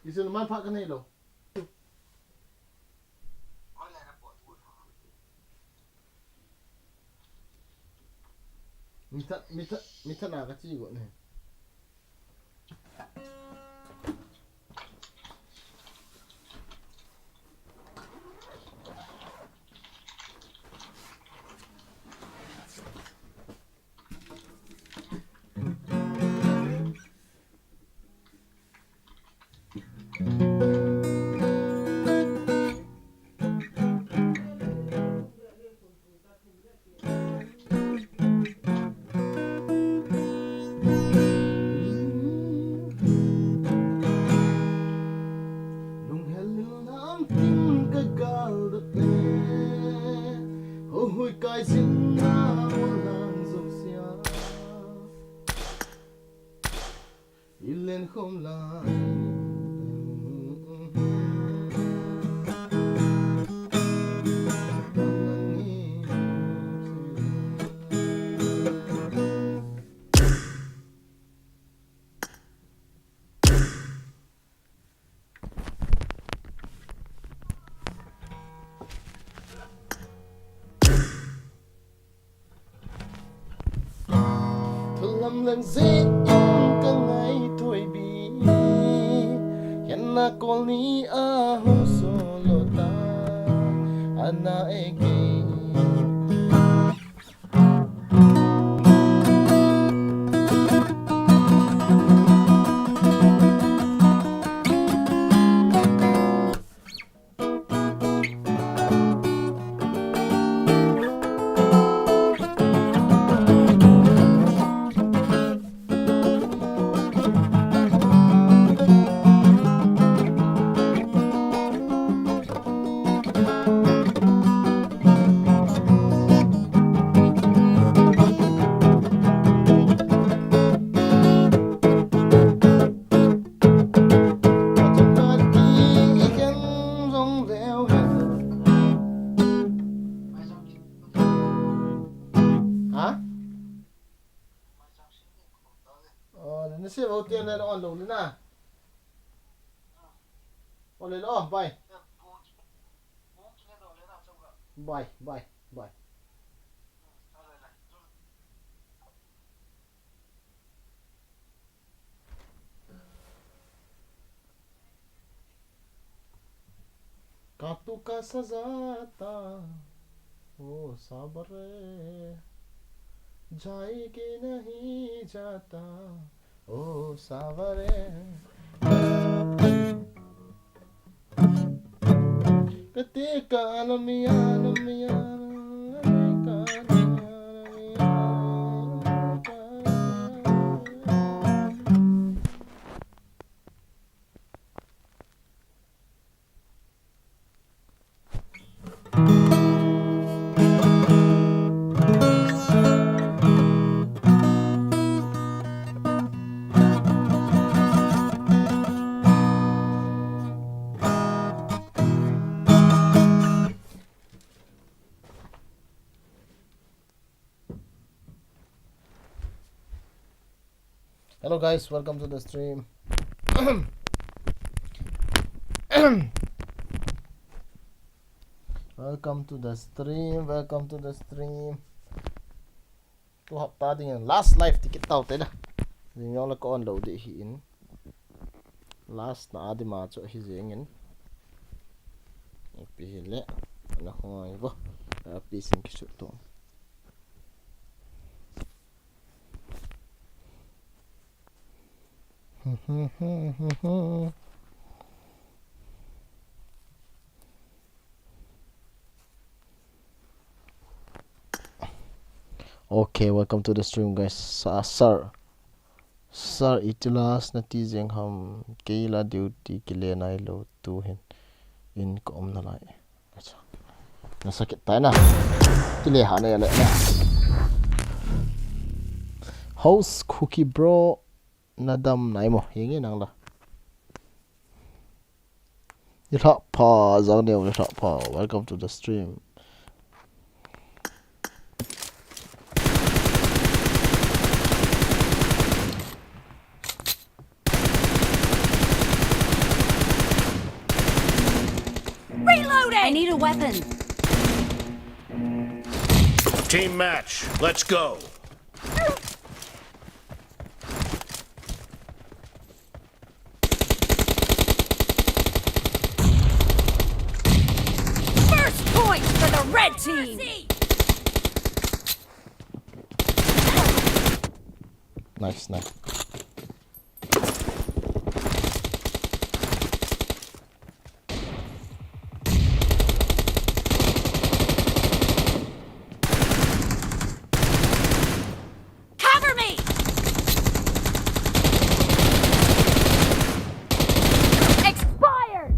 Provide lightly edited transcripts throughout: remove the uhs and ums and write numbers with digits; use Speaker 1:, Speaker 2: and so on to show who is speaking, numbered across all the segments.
Speaker 1: Isun man phak kan lo. Mita na ka chi go ne. Cái xin na lang dòng xia đi lên không lại làm lần dễ cả ngày thôi bi hiện na con ni a hong solo ta ana ege nó sẽ vào tiền này nó on đủ nữa nè, on lên đó, bay, bay, bay, bay. कातू का सजाता वो साबर जाएगी नहीं जाता ओ सावरे ketika alamiah Hello guys, welcome to the stream. Welcome to the stream. Tu học ta tiếng last live ticket tàu thế đó. Vì nhau là con đầu để hiện. Last na đi mà chỗ hi dễ ngén. Pi lẹ. Nó không vô. Pi xin cái sự to. Okay, welcome to the stream guys. Sir itilas natizeng ham keila duty kile nai lo tu hin in kom na lai. Acha. Nasakit tayo na. Kile ha na yala na. House cookie bro Edam Nah mo hingi nang la. Ila pa zang ne ila pa. Welcome to the stream.
Speaker 2: need a weapon.
Speaker 3: Team match. Let's go.
Speaker 2: First point for the red team.
Speaker 1: Nice, nice.
Speaker 2: Cover me. Expired.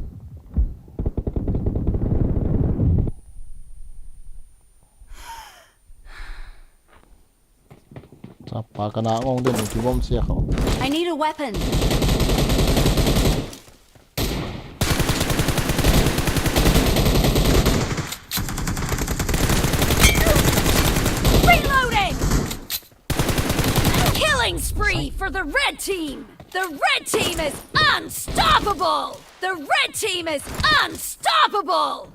Speaker 1: Sapa ka na akong din, kibom siya ko.
Speaker 2: I need a weapon. Reloading! Killing spree for the red team! The red team is unstoppable! The red team is unstoppable!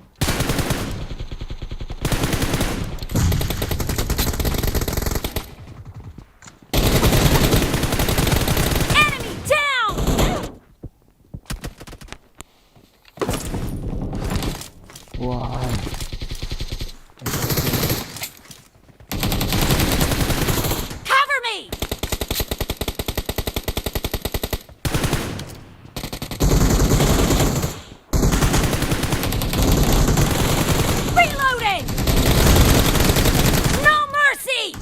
Speaker 2: Enemy down!
Speaker 1: Wow.
Speaker 2: Cover me! Reloading! No mercy!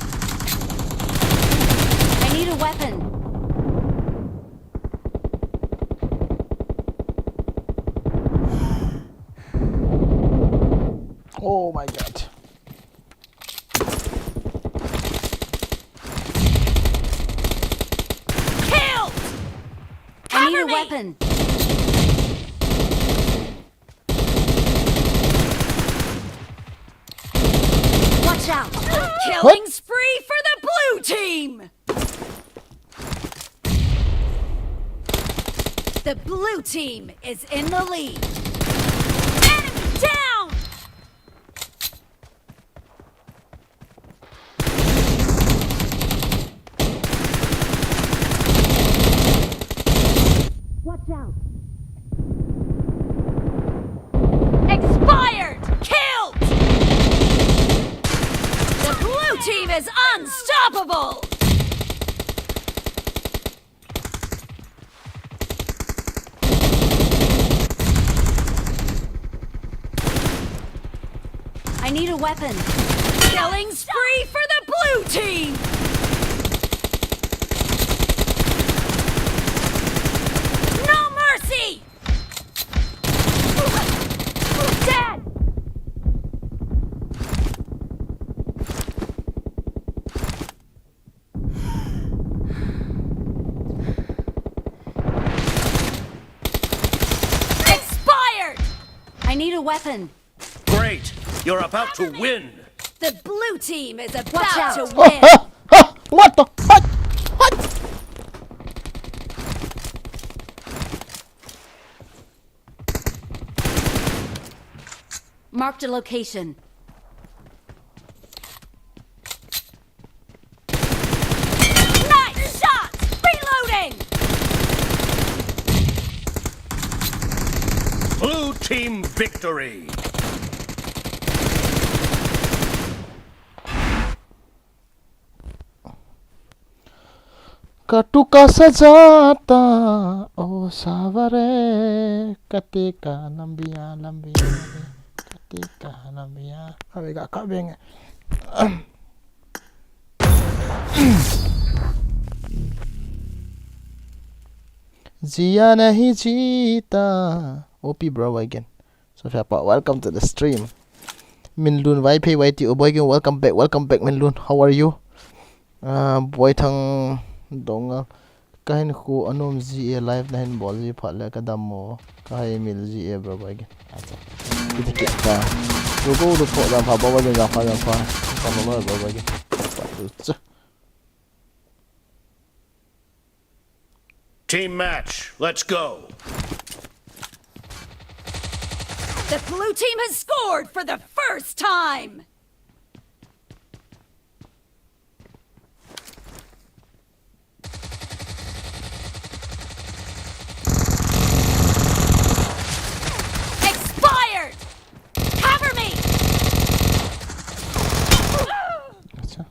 Speaker 2: I need a weapon.
Speaker 1: Oh my god.
Speaker 2: Killed! I need a weapon. Watch out! Killing spree for the blue team! The blue team is in the lead. Enemy down! Watch out! Expired! Killed! The blue team is unstoppable! I need a weapon. Killing spree for the blue team! No mercy! Dead! Expired! I need a weapon.
Speaker 3: Great. You're about to win.
Speaker 2: The blue team is about to
Speaker 1: Oh,
Speaker 2: win.
Speaker 1: what the? What? What?
Speaker 2: Marked a location. Nice shot! Reloading!
Speaker 3: Blue team victory.
Speaker 1: Katuka sajata oh savare katika lambia lambia katika lambia kami kakabing jiya nahi jeeta OP bro again. So Shapa, welcome to the stream. Minlun YP YT boy again, welcome back Minlun. How are you? Boy thang donga kahin ko anom GA live na hin ball ji phala ka damo kai mil GA bro again. Acha kita ka go po da pa ba ga pa da pa pa bro again.
Speaker 3: Team match. Let's go.
Speaker 2: The blue team has scored for the first time! Expired! Cover me!
Speaker 1: अच्छा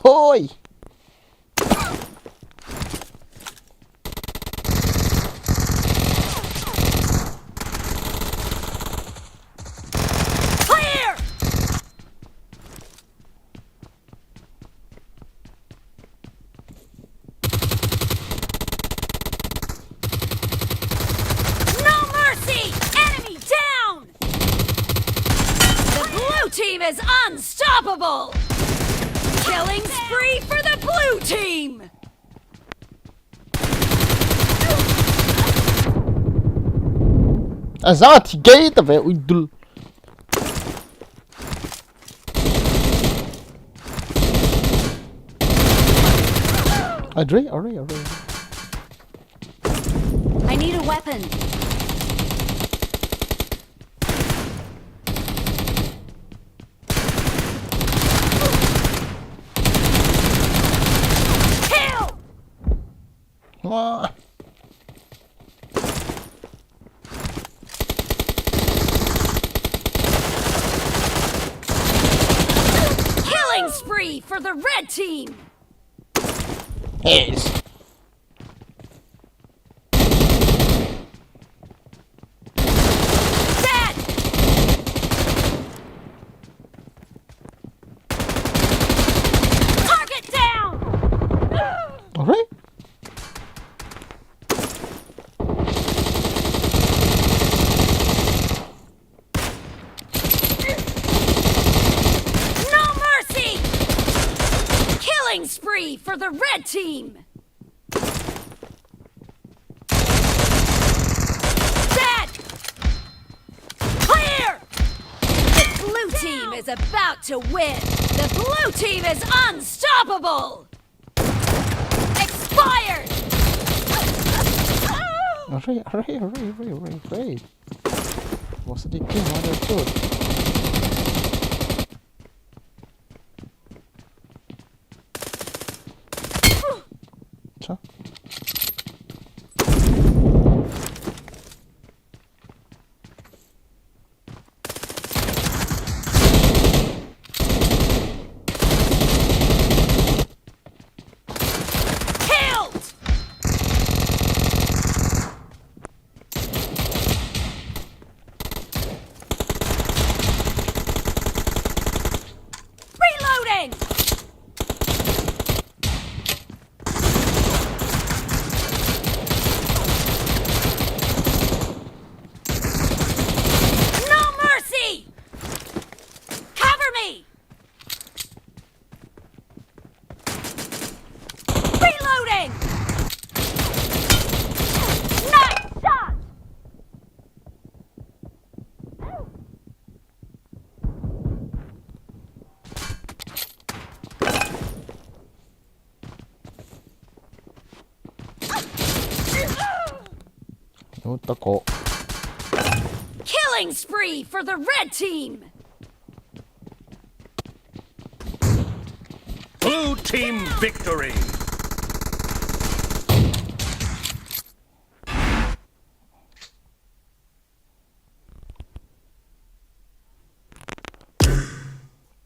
Speaker 1: Oi!
Speaker 2: Clear! No mercy! Enemy down! The blue team is unstoppable! Killing spree for the blue team!
Speaker 1: Azat gate of it, we do. Already.
Speaker 2: I need a weapon. Kill!
Speaker 1: Mwah.
Speaker 2: Killing spree for the red team!
Speaker 1: Yes.
Speaker 2: Dead! Target down!
Speaker 1: Alright.
Speaker 2: No mercy! Killing spree for the red team! Dead! Clear! The blue team is about to win! The blue team is unstoppable! Expired!
Speaker 1: Alright. What's the king? Understood. Cha.
Speaker 2: Killed! Reloading! No mercy! Cover me! Reloading! Nice shot!
Speaker 1: No tako.
Speaker 2: Killing spree for the red team!
Speaker 3: Blue team victory!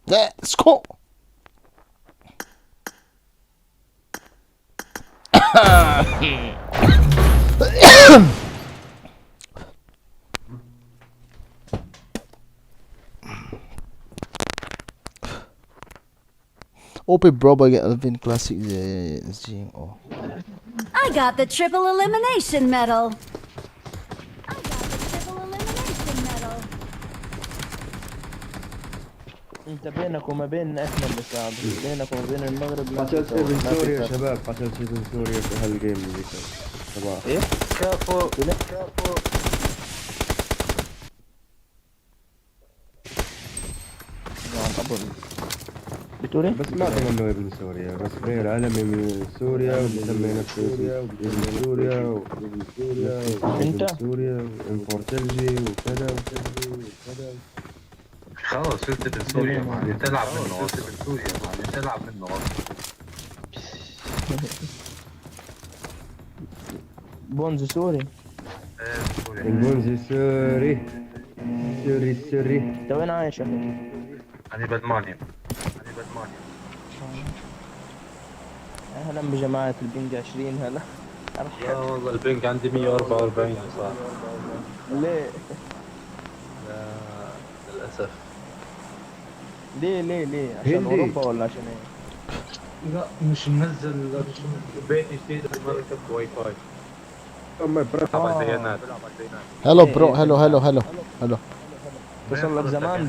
Speaker 1: Let's go. OP bro bagi Alvin Classic oh.
Speaker 2: I got the triple elimination medal! I got the triple elimination medal!
Speaker 4: انت بينك وما بيننا احنا اللي صعب، بينك وما بين المغرب لا
Speaker 5: قتلت
Speaker 4: تسوي.
Speaker 5: ابن
Speaker 4: ما في
Speaker 5: سوريا
Speaker 4: فرق.
Speaker 5: شباب، قتلت ابن سوريا في هالجيم ذيك صباح.
Speaker 4: ايه؟ كفو كفو.
Speaker 1: Jangan kabur.
Speaker 4: بتقول ايه؟
Speaker 5: بس ما اعتقد انه ابن سوريا، بس غير علمي من سوريا وبيسمي نفسه ابن سوريا
Speaker 4: انت؟
Speaker 5: ابن سوريا وانفورتلجي وكذا وكذا.
Speaker 6: خلاص انت من سوريا معلم، تلعب منه غصب. سوريا معلم، تلعب منه غصب.
Speaker 4: بونز سوري.
Speaker 6: ايه سوريا.
Speaker 5: البونزي سوري سوري.
Speaker 4: انت وين عايش يا اخي؟
Speaker 6: انا بالمانيا.
Speaker 4: اهلا بجماعة البنج 20 هلا.
Speaker 6: لا والله البنك عندي 144 صار.
Speaker 4: ليه؟
Speaker 6: للاسف.
Speaker 4: ليه؟ عشان
Speaker 5: هندي.
Speaker 4: اوروبا ولا عشان ايه؟
Speaker 6: لا مش منزل بيتي جديد ما ركبت واي فاي.
Speaker 5: ما برا.
Speaker 6: بلعب على البيانات.
Speaker 1: هلو برو، هلو.
Speaker 4: وصل لك زمان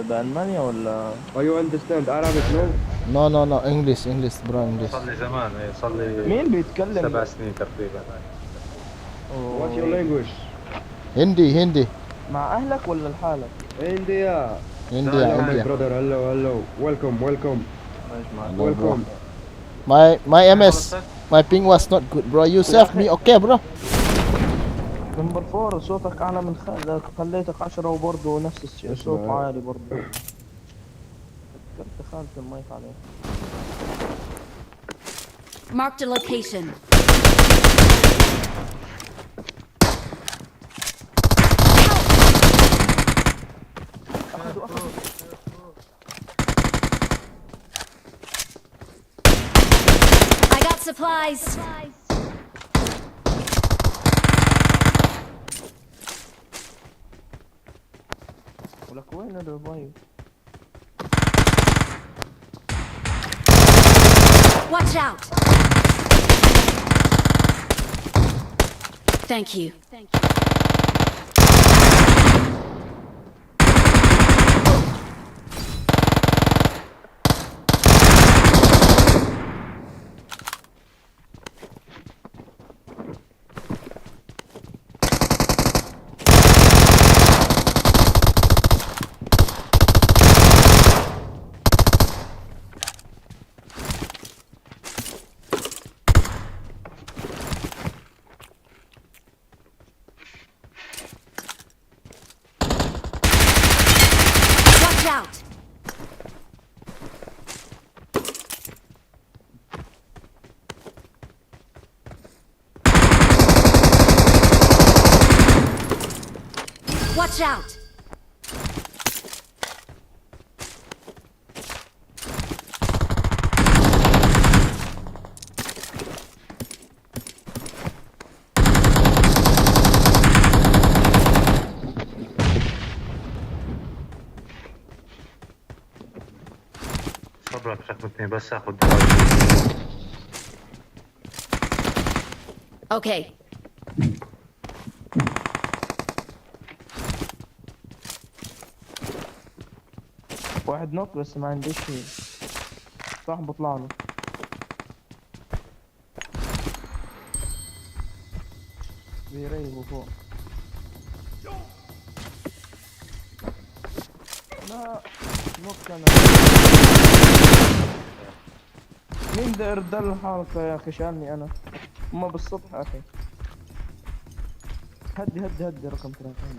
Speaker 4: بألمانيا ولا؟
Speaker 5: You understand Arabic no?
Speaker 1: نو انجلش برو، انجلش.
Speaker 6: صار لي زمان، صار لي
Speaker 4: مين بيتكلم؟
Speaker 6: 7 سنين تقريبا.
Speaker 5: What's your language?
Speaker 1: هندي
Speaker 4: مع اهلك ولا لحالك؟
Speaker 5: India.
Speaker 1: هندي
Speaker 5: Hello my
Speaker 1: هندي.
Speaker 5: brother. Hello. Welcome.
Speaker 1: My MS, my ping was not good, bro. You saved me, okay, bro?
Speaker 4: نمبر 4 صوتك اعلى من خليتك 10 وبرضه نفس الشيء، صوت عالي برضه. دخلت المايك عليه.
Speaker 2: Marked a location. I got supplies.
Speaker 4: ولك وين الريفايف؟
Speaker 2: Watch out. Thank you. Watch out. Watch out.
Speaker 6: صبرك خدمتني بس اخذ.
Speaker 2: Okay.
Speaker 4: واحد نوك بس ما عنديش شيء. صح بطلع له. بيريبوا فوق. لا نوك انا. مين داير دل الحلقة يا اخي؟ شالني انا. هما بالصبح يا اخي. هدي رقم 3 هدي.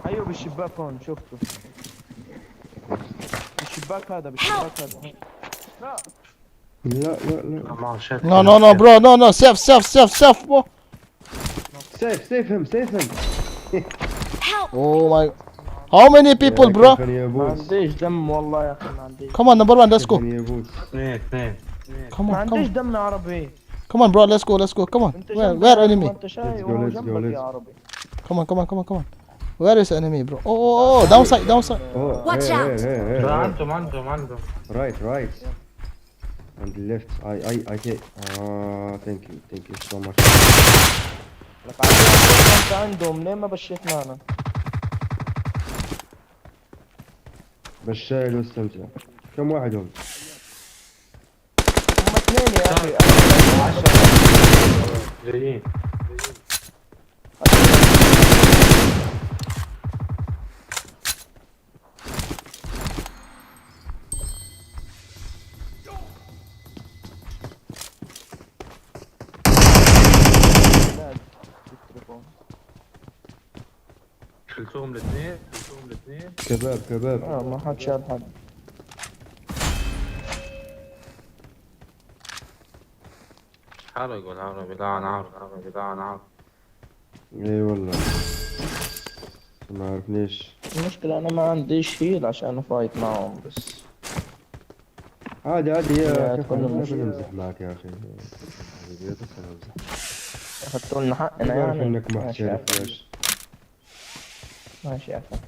Speaker 4: ايوه بالشباك هون شفته. بالشباك هذا لا
Speaker 5: لا.
Speaker 6: ما شفت.
Speaker 1: No, bro. No. Safe, bro.
Speaker 5: Save him.
Speaker 2: Help.
Speaker 1: Oh my. How many people, bro?
Speaker 5: كيفن يا
Speaker 4: ما
Speaker 5: بوس.
Speaker 4: عنديش دم والله يا اخي ما عنديش.
Speaker 1: Come on, number 1, let's go.
Speaker 5: كيفن يا بوس.
Speaker 6: اثنين.
Speaker 1: Come
Speaker 4: ما
Speaker 1: on.
Speaker 4: عنديش دم يا عربي.
Speaker 1: Come on, bro. Let's go. Come on.
Speaker 4: انت
Speaker 1: Where enemy?
Speaker 4: انت شايف
Speaker 5: Let's go,
Speaker 4: وهو
Speaker 5: let's go,
Speaker 4: جنبك
Speaker 5: let's
Speaker 4: يا
Speaker 5: go.
Speaker 4: عربي.
Speaker 1: Come on. Where is enemy, bro? Oh, downside.
Speaker 5: Oh,
Speaker 2: Watch out.
Speaker 5: Hey.
Speaker 6: عندهم.
Speaker 5: Right. On the left. I take. Thank you so much.
Speaker 4: لك عربي انت عندهم ليه ما بشيتنا انا؟
Speaker 5: بشايل واستمتع. كم واحد هم؟
Speaker 4: هم اثنين يا اخي.
Speaker 6: جايين.
Speaker 4: التليفون.
Speaker 6: شلتوهم الاثنين
Speaker 5: كباب
Speaker 4: ما حد شال حد.
Speaker 6: حرقوا العربي لا انا عارف
Speaker 5: اي والله ما عرفنيش.
Speaker 4: المشكلة أنا ما عنديش هيل عشان أفايت معهم بس.
Speaker 5: عادي يا
Speaker 4: يا
Speaker 5: كيف
Speaker 4: تكون
Speaker 5: انا
Speaker 4: المشكلة.
Speaker 5: بمزح معك يا اخي حبيبي بس انا بمزح.
Speaker 4: أخذتوا لنا حقنا
Speaker 5: بعرف
Speaker 4: يعني.
Speaker 5: انك
Speaker 4: ماشي يا
Speaker 5: محترف
Speaker 4: أخي.
Speaker 5: ليش.
Speaker 4: ماشي يا أخي.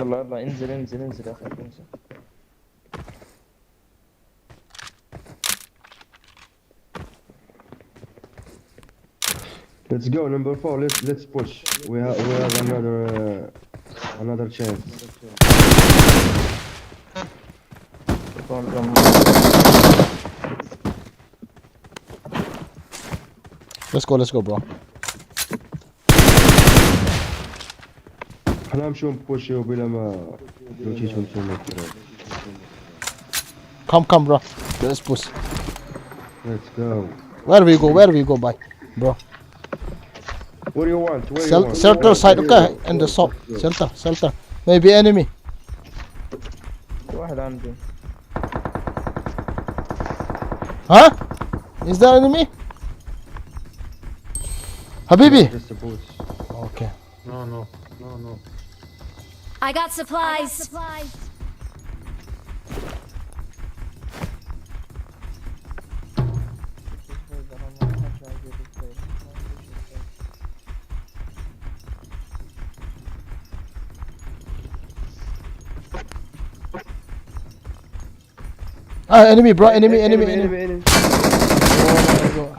Speaker 4: يلا يلا انزل يا أخي انزل.
Speaker 5: Let's go number 4. Let's push. We have another chance.
Speaker 4: تليفون جنب.
Speaker 1: Let's go bro.
Speaker 5: احنا نمشوا نبوشيو بلا ما نمشيش ونسومو.
Speaker 1: Come bro. Let's push.
Speaker 5: Let's go.
Speaker 1: Where we go by? Bro.
Speaker 5: What do you want? Where you want?
Speaker 1: Shelter side, okay? In the shop. Shelter. Maybe enemy.
Speaker 4: في واحد عندي.
Speaker 1: Huh? Is there enemy? Habibi.
Speaker 5: Just a boost.
Speaker 1: Okay.
Speaker 6: No
Speaker 2: I got supplies.
Speaker 1: Enemy bro, enemy.
Speaker 5: Enemy.
Speaker 1: Oh my god.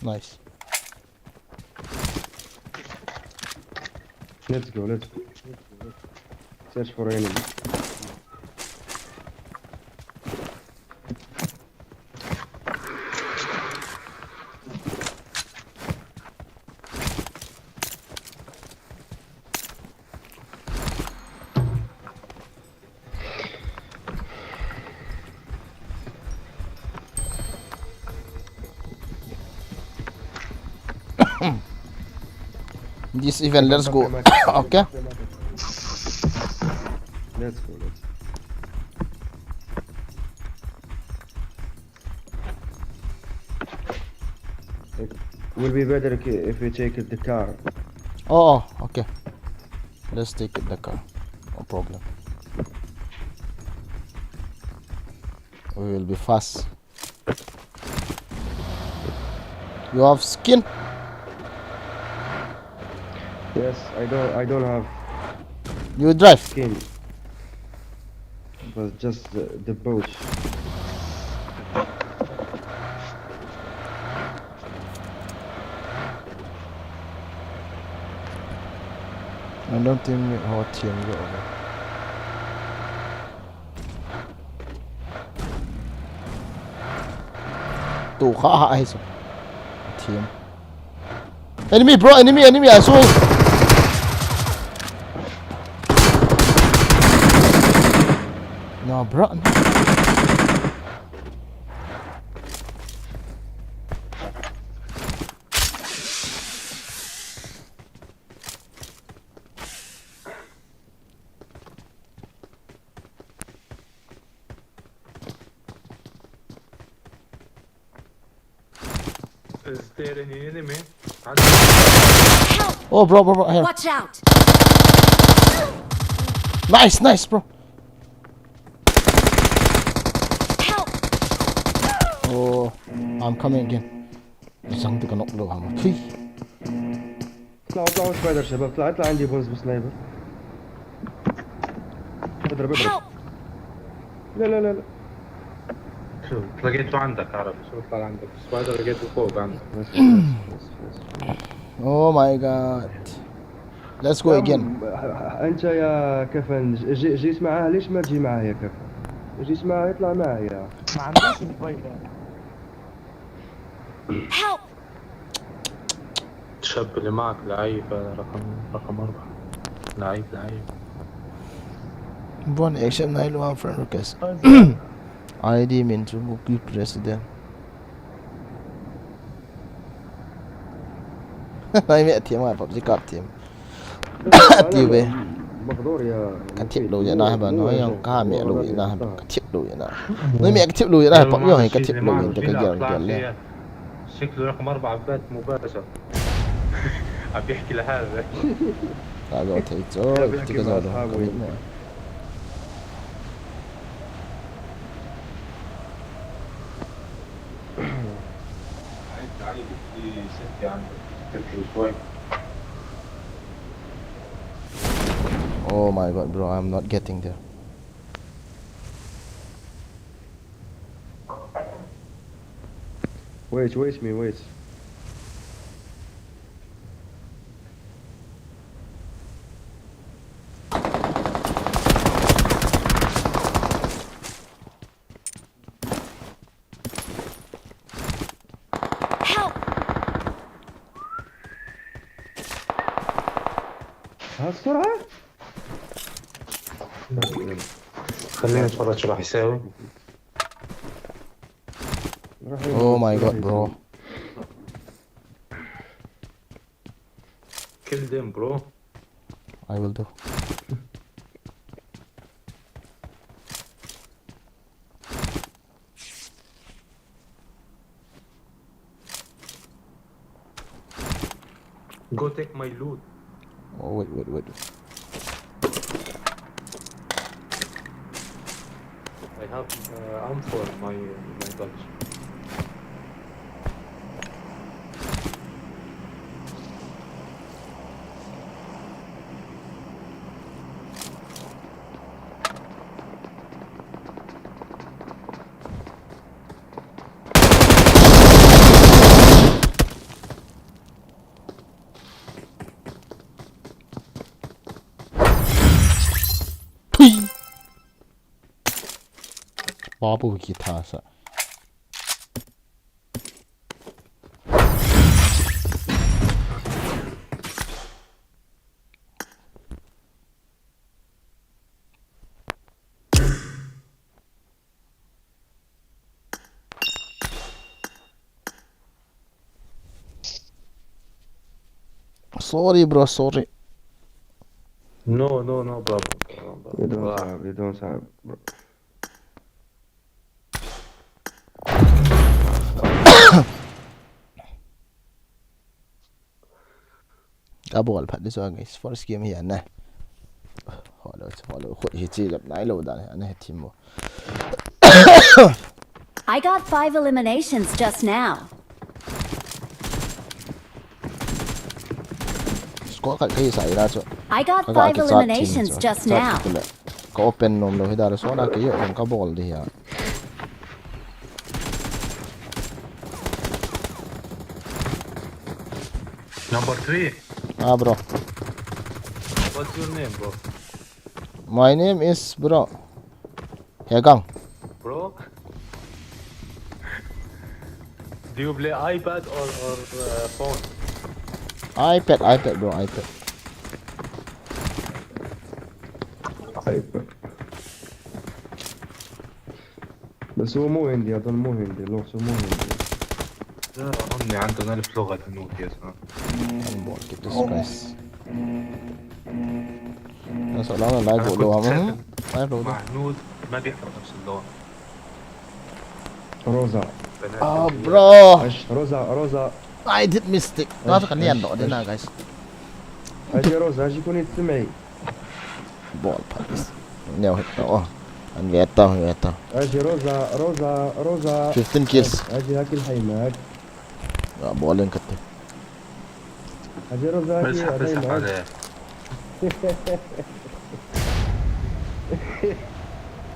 Speaker 1: Nice.
Speaker 5: Let's go. Search for enemy.
Speaker 1: This event, let's go. Okay.
Speaker 5: Let's go. It will be better if we take the car.
Speaker 1: Oh, okay. Let's take it the car. No problem. We will be fast. You have skin?
Speaker 5: Yes, I don't have
Speaker 1: You drive.
Speaker 5: skin. But just the boat.
Speaker 1: I don't think we hot team go over. Tụ khá hại rồi. Team. Enemy bro, enemy, I saw him. No bro.
Speaker 6: Is there any enemy?
Speaker 2: Help!
Speaker 1: Oh bro, here.
Speaker 2: Watch out!
Speaker 1: Nice bro.
Speaker 2: Help!
Speaker 1: Oh, I'm coming again. Isang di ka noklo ha. Three.
Speaker 5: اطلعوا سبايدر شباب. اطلع عندي بونز بسنايبر. اضرب اضرب.
Speaker 2: Help!
Speaker 5: لا لا لا لا.
Speaker 6: شوف لقيته عندك عربي، شوف طلع عندك سبايدر لقيته فوق عندك.
Speaker 5: بس.
Speaker 1: Oh my god. Let's go again.
Speaker 5: انت يا كفن جيت معاه، ليش ما تجي معاه يا كفن؟ جيت معاه يطلع معايا.
Speaker 4: ما عندوش موبايل.
Speaker 2: Help!
Speaker 6: الشاب اللي معك لعيب، هذا رقم 4. لعيب.
Speaker 1: One action 9 friend request. ID mean to be president. Nói mẹ thiếm à, PUBG cọp thiếm. Tiêu về.
Speaker 5: مقدور يا
Speaker 1: Cái thiếp lùi vậy nào bà nói không? Cá mẹ lùi vậy nào? Cái thiếp lùi vậy nào? Nói mẹ cái thiếp lùi vậy nào? PUBG hay cái thiếp lùi vậy cái giờ lên.
Speaker 6: شكله رقم 4 بات مباشر. عم بيحكي لهذا.
Speaker 1: Đã rồi thấy rồi, thì cái giờ đó có biết nè. Oh my god, bro, I'm not getting there.
Speaker 5: Wait me.
Speaker 2: Help!
Speaker 5: هالسرعة؟
Speaker 6: خلينا نتفرج شو راح يساوي.
Speaker 1: Oh my god, bro.
Speaker 6: Kill them, bro.
Speaker 1: I will do.
Speaker 6: Go take my loot.
Speaker 1: Oh, wait.
Speaker 6: I have arm for my dodge.
Speaker 1: 바보 기타사. Sorry bro, sorry.
Speaker 6: No problem.
Speaker 5: You don't have.
Speaker 1: Abol pat this one guys. First game here nè. Hello, khuất hi chi gặp nãy lâu đàn này team mo.
Speaker 2: I got 5 eliminations just now.
Speaker 1: Có cái xảy ra chứ.
Speaker 2: I got 5 eliminations just now.
Speaker 1: Có open nom lo hidar so na cái yung ka ball đi ha.
Speaker 6: Number 3.
Speaker 1: Ah bro.
Speaker 6: What's your name, bro?
Speaker 1: My name is bro. Hegang.
Speaker 6: Bro? Do you play iPad or phone?
Speaker 1: iPad bro, iPad.
Speaker 5: بس هو مو هندي، اظن مو هندي، لغته مو هندي.
Speaker 6: لا أظني عندنا 1000 لغة هنود يا زلمة.
Speaker 1: Get this guys. Nó sợ lắm là live bộ đồ không? Live đồ
Speaker 6: مع هنود ما بيحضر نفس اللغة.
Speaker 5: روزا.
Speaker 1: Oh bro.
Speaker 5: روزا.
Speaker 1: I did mistake. Nó sẽ khẩn đỏ đến nào guys.
Speaker 5: اجي روزا، اجي كوني تسمعي.
Speaker 1: Ball pass. Nèo hết đỏ. Anh ghét tao.
Speaker 5: اجي روزا.
Speaker 1: 15 kills.
Speaker 5: اجي هاك الحيماك.
Speaker 1: Ball lên كتب.
Speaker 5: اجي روزا
Speaker 6: بزحف عليه.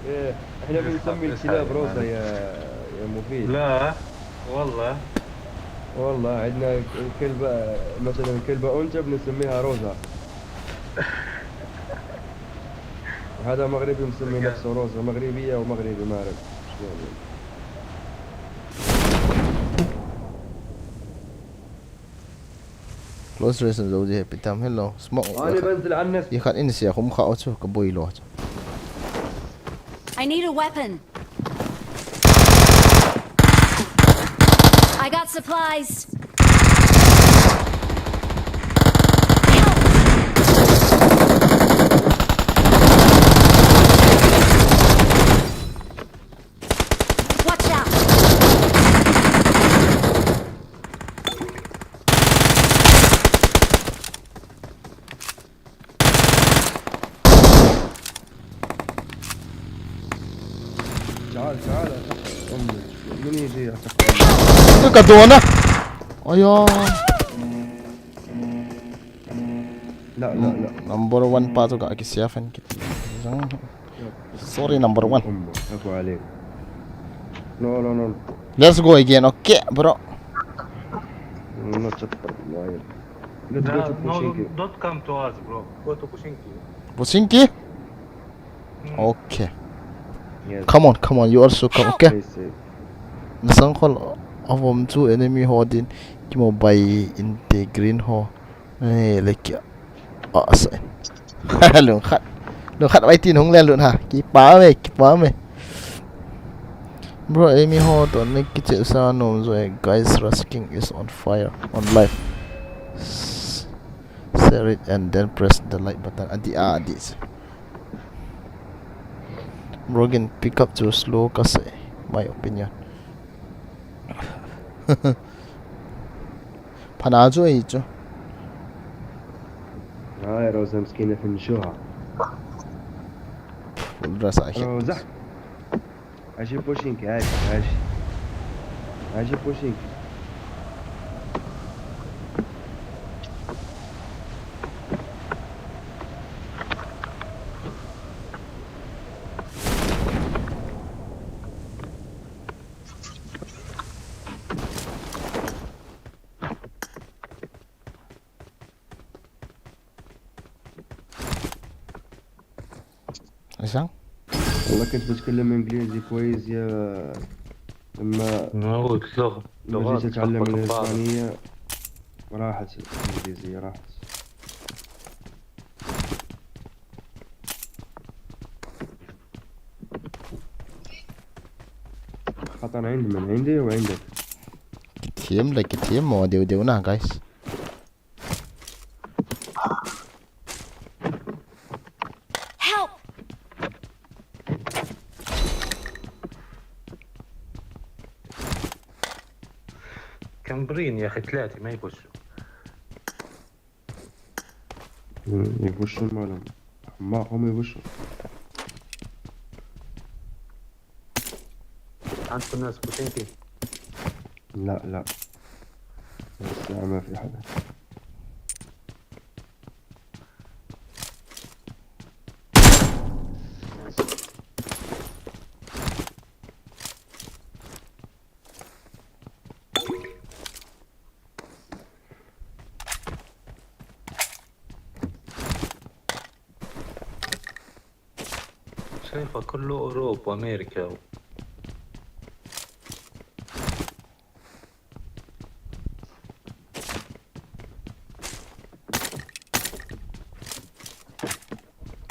Speaker 5: إيه، احنا بنسمي الكلاب روزا يا مفيد.
Speaker 6: لا والله.
Speaker 5: والله عندنا كلبة مثلا كلبة أنثى بنسميها روزا. وهذا مغربي مسمي نفسه روزا، مغربية ومغربي ما أعرف شلون يعني.
Speaker 1: close relation dấu gì bị tạm hello smoke
Speaker 5: أنا بنزل على الناس.
Speaker 1: يخد إن سيا خم خاوت شو كبوي لوت
Speaker 2: I need a weapon. I got supplies. Watch out.
Speaker 5: تعال تعال أمي من يجي
Speaker 1: cái cả tuần á ôi yo
Speaker 5: لا لا لا.
Speaker 1: number one pa to ka kisya fan kit sorry number one
Speaker 5: أمه أكو عليك. نو نو نو.
Speaker 1: let's go again okay bro
Speaker 5: ما تشطر والله. Let's go to
Speaker 6: No,
Speaker 5: Pushinki.
Speaker 6: don't come to us, bro. Go to Pushinki.
Speaker 1: Businki okay
Speaker 5: Yes.
Speaker 1: come on you also come okay
Speaker 5: Stay safe.
Speaker 1: nasang call avom chu enemy ho din ki mo bay inte green ho like asa lung khat bay tin hong len lun ha ki pa me bro enemy ho to ne ki che sa no zo guys rusking is on fire on live share it and then press the like button this bro can pick up too slow kasi my opinion 파나죠 있죠
Speaker 5: هاي روزا مسكينة في نشوها.
Speaker 1: والراس عايش
Speaker 5: روزا عايشي بوشينكي عايشي بوشينكي.
Speaker 1: ايش
Speaker 5: والله كنت بتكلم انجليزي كويس يا لما
Speaker 6: نقول
Speaker 5: لما جيت اتعلم
Speaker 6: تلخبط بعض.
Speaker 5: الاسبانية راحت الانجليزية راحت. خطر عندي من عندي وعندك.
Speaker 1: كتيم ما ديو نا guys
Speaker 2: Help.
Speaker 6: كمبرين يا اخي، ثلاثة ما يخشوا.
Speaker 5: يبوشوا مالهم حماقهم يبوشوا.
Speaker 6: عندكم ناس بوشينكي؟
Speaker 5: لا بس ما في حدا.
Speaker 6: شايفة كله أوروبا وأمريكا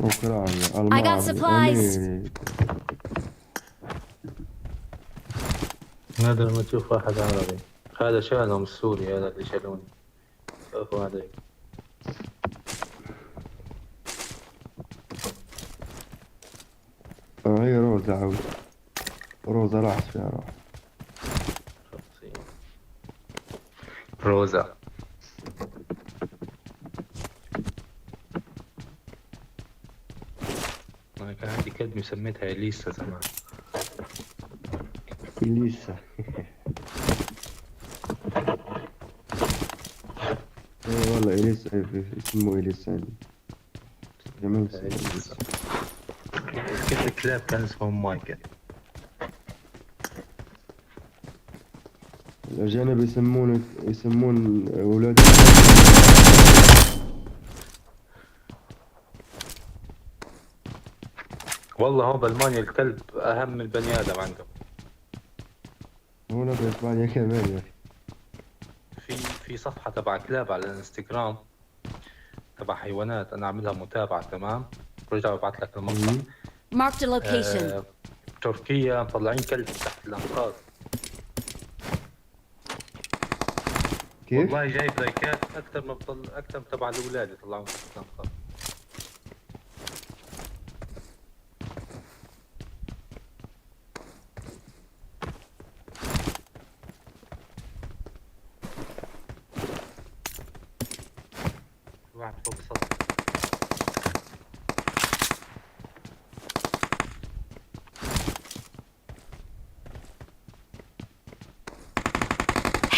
Speaker 5: أوكرانيا
Speaker 2: I got
Speaker 5: ألمانيا
Speaker 2: supplies.
Speaker 5: أمريكا.
Speaker 6: نادر ما تشوف واحد عربي. هذا شالهم السوري، هذا اللي شالوني. شوفوا هذا.
Speaker 5: هي روزا عود. روزا راحت فيها راح.
Speaker 6: روزا. أنا كان عندي كلمة سميتها إليسا زمان.
Speaker 5: لسه. ايه والله إليسا اسمه إليسا عندي. جميل
Speaker 6: إليسا. كيف الكلاب كان اسمهم مايكل.
Speaker 5: الأجانب يسمون أولاد.
Speaker 6: والله هو بألمانيا الكلب أهم من البني آدم عندهم.
Speaker 5: هنا بإسبانيا كمان يا أخي.
Speaker 6: في صفحة تبع كلاب على الانستغرام تبع حيوانات، أنا أعملها متابعة تمام، برجع ببعث لك المقطع.
Speaker 2: Marked a location.
Speaker 6: تركيا مطلعين كلب تحت الأنقاض.
Speaker 5: كيف؟
Speaker 6: والله جايب لايكات أكثر من تبع الأولاد يطلعون تحت الأنقاض. واحد فوق السطح.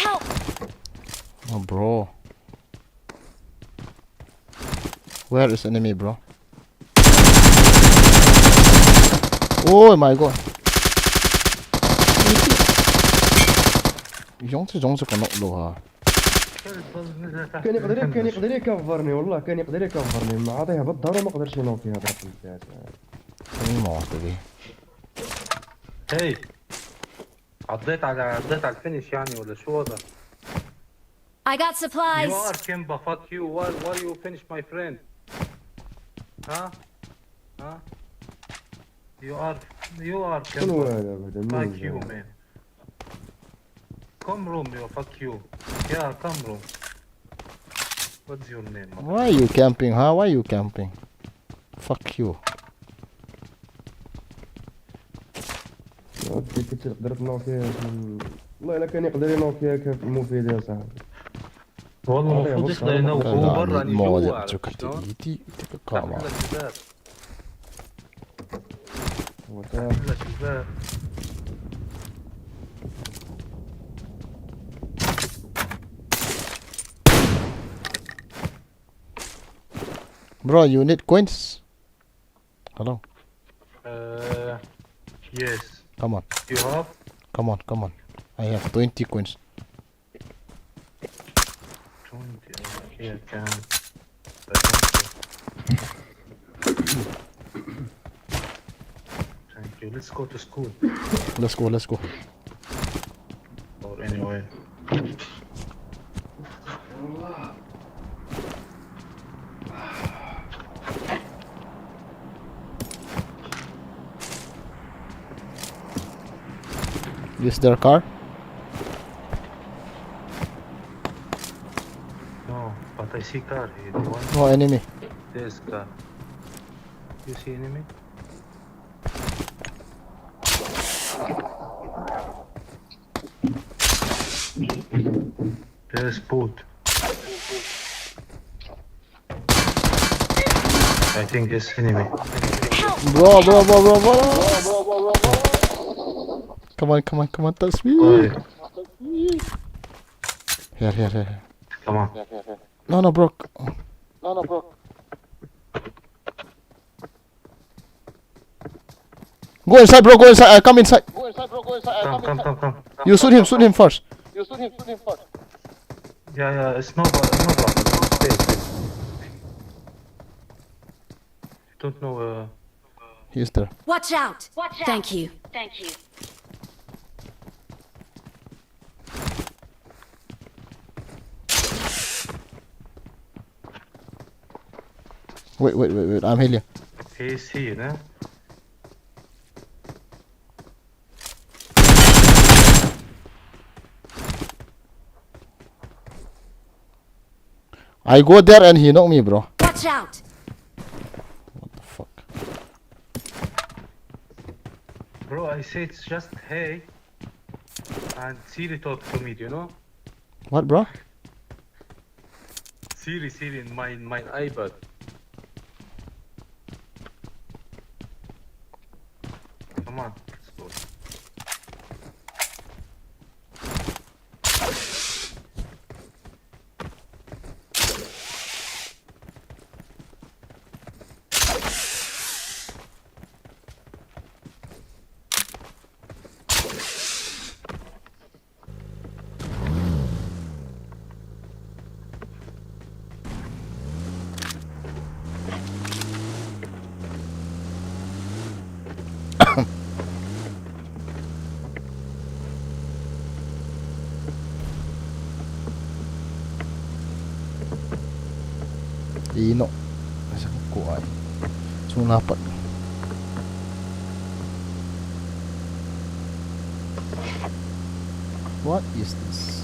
Speaker 2: Help!
Speaker 1: Oh, bro. Where is enemy, bro? Oh my god. يونس كنقلوها.
Speaker 5: كان يقدر يكفرني والله، كان يقدر يكفرني، ما عطيها بالظهر وما قدرش ينوفي هذا الرقم تاعي.
Speaker 1: اي ما واصل
Speaker 6: هي عضيت على الفينش يعني ولا شو هذا؟
Speaker 2: I got
Speaker 6: You
Speaker 2: supplies.
Speaker 6: are Kimba, fuck you. Why you finish my friend? Huh? Huh? You are
Speaker 5: شنو
Speaker 6: Kimba.
Speaker 5: هذا هذا
Speaker 6: Fuck
Speaker 5: مين
Speaker 6: you, man. Come room, you fuck you. Yeah, come room. What's your name? mother-
Speaker 1: Why you camping, huh? Why you camping? Fuck you.
Speaker 5: كيف تقدر تنوفيها؟ والله الا كان يقدر ينوفيها كيف مفيد يا صاحبي.
Speaker 6: والله المفروض يقدر ينوم هو برا اني جوا،
Speaker 1: مواد
Speaker 6: عرفت
Speaker 1: تشوكتي
Speaker 6: شلون؟
Speaker 1: ايتي
Speaker 6: فتح
Speaker 1: كاما.
Speaker 6: لك الباب،
Speaker 5: وتا
Speaker 6: فتح لك الباب.
Speaker 1: Bro, you need coins? Hello.
Speaker 6: Yes.
Speaker 1: Come on.
Speaker 6: You have?
Speaker 1: Come on. I have 20 coins.
Speaker 6: 20. Okay, I can. Thank you. Let's go to school.
Speaker 1: Let's go.
Speaker 6: Or anyway.
Speaker 1: Is there a car?
Speaker 6: No, but I see car here. You want?
Speaker 1: No enemy.
Speaker 6: There's car. You see enemy? There's boat. I think this enemy.
Speaker 1: Bro. Come on, touch me.
Speaker 6: Oh,
Speaker 1: Here.
Speaker 6: come on.
Speaker 1: No, bro. Go inside, bro. Come inside.
Speaker 6: Come.
Speaker 1: You shoot him first.
Speaker 6: Yeah, it's no problem. Stay. Don't know.
Speaker 1: He's there.
Speaker 2: Watch out. Thank you.
Speaker 1: Wait. I'm healing.
Speaker 6: He's here, huh?
Speaker 1: I go there and he knocked me, bro.
Speaker 2: Watch out.
Speaker 1: What the fuck?
Speaker 6: Bro, I say it's just hey. And Siri talk to me, you know?
Speaker 1: What, bro?
Speaker 6: Siri in my iPad. Come on, let's go.
Speaker 1: Ino. Nasa kukuha. Sunapat. What is this?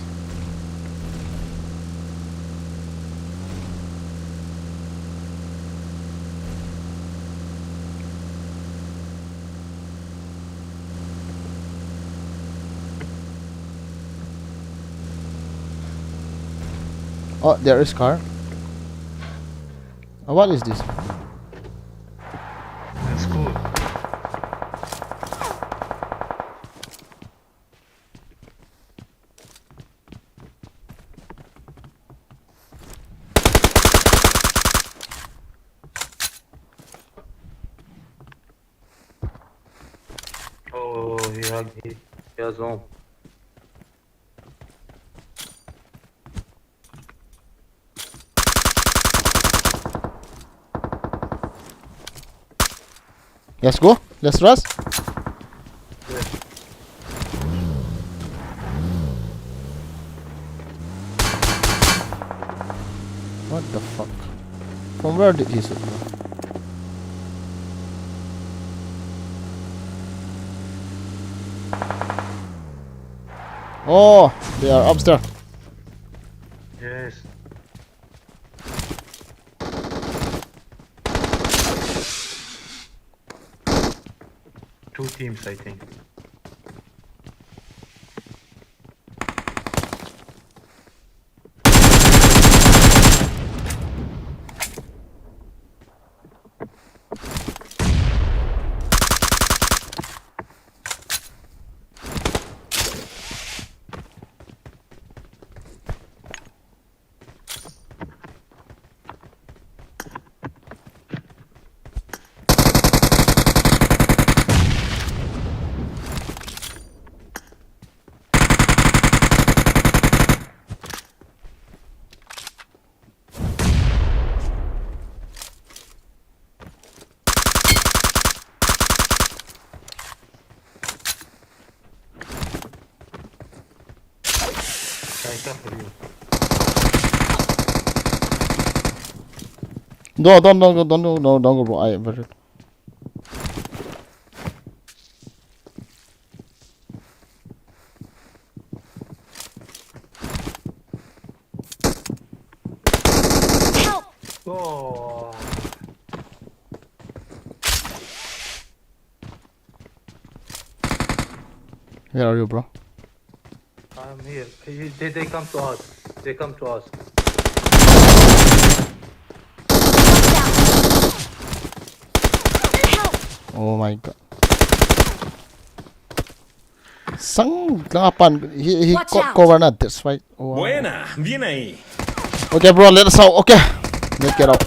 Speaker 1: Oh, there is car. What is this?
Speaker 6: That's cool. Oh, he has on.
Speaker 1: Let's go. Let's rush. What the fuck? From where did he shoot? Oh, they are upstairs.
Speaker 6: Yes. Two teams, I think. I cover you.
Speaker 1: No, don't go, don't go, bro. I am very.
Speaker 2: Help!
Speaker 6: Oh.
Speaker 1: Where are you, bro?
Speaker 6: I'm here. They come to us. They come to us.
Speaker 2: Help!
Speaker 1: Oh my god. Sang kapan? He
Speaker 2: Watch out.
Speaker 1: cover not. That's right. Oh,
Speaker 3: Buena, bien ahí.
Speaker 1: okay, bro. Let us out. Okay, let's get out.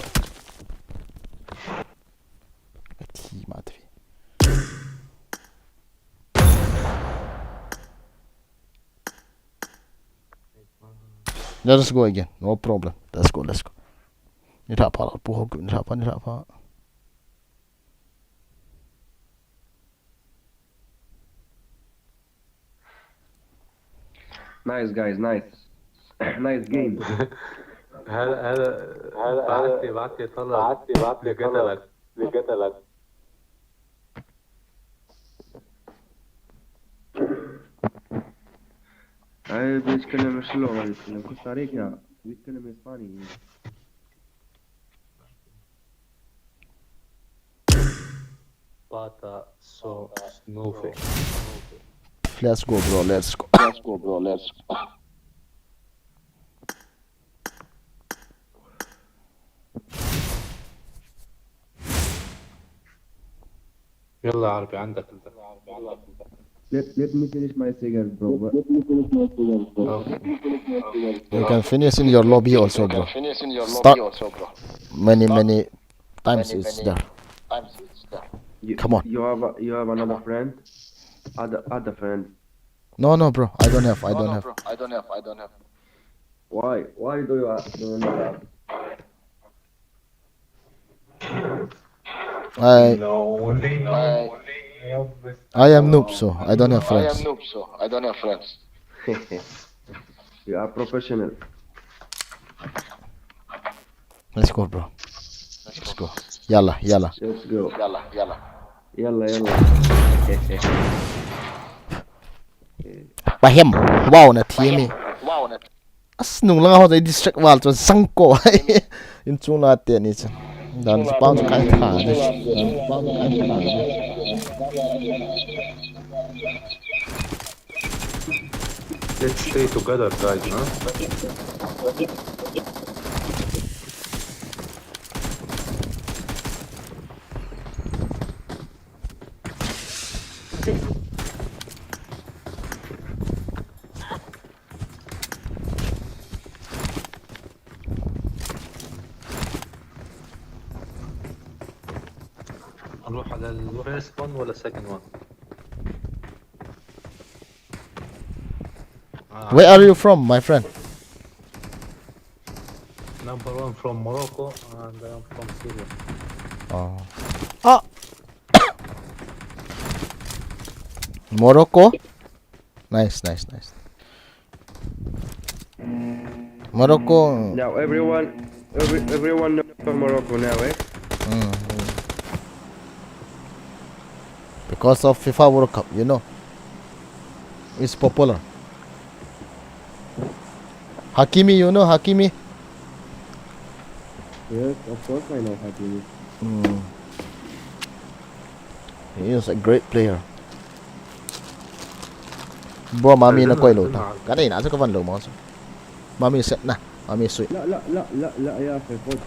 Speaker 1: Madre. Let us go again. No problem. Let's go. Let's go. Nira pa puhog. Nira pa.
Speaker 5: Nice guys, nice. Nice game.
Speaker 6: هذا بعت لي طلب لقتلك.
Speaker 5: هاي بيتكلم شو اللغة بيتكلم؟ كوستاريكا بيتكلم اسباني.
Speaker 6: Pata so snoofy.
Speaker 1: Let's go, bro. Let's go.
Speaker 6: يلا عربي عندك.
Speaker 5: Let me finish my cigarette, bro.
Speaker 6: Okay.
Speaker 1: You can finish in your lobby also, bro. Start many times it's there. Come on.
Speaker 5: You have another friend? Other friend.
Speaker 1: No, bro. I don't have.
Speaker 5: Why? Why do you not have?
Speaker 1: I am noob, so I don't have friends.
Speaker 5: You are professional.
Speaker 1: Let's go, bro. go. Yalla.
Speaker 5: Let's go. يلا.
Speaker 1: Pahem. Wow na TME. As nung lang ako sa district wall to sangko. Yung chung natin ni chan. Dan sa pound kai tha de.
Speaker 6: Let's stay together, guys, huh? نروح على الفيرست 1 ولا second 1؟
Speaker 1: Where are you from, my friend?
Speaker 6: Number 1 from Morocco and I'm from Syria.
Speaker 1: Ah. Morocco. Nice. Morocco.
Speaker 5: Now everyone knows Morocco now, eh?
Speaker 1: Because of FIFA World Cup, you know. It's popular. Hakimi, you know Hakimi?
Speaker 5: Yes, of course I know Hakimi.
Speaker 1: He is a great player. Bro, mami na koy lo ta. Kanay na sa kavan lo mo. Mami set na. Mami sweet.
Speaker 5: لا يا أخي خذ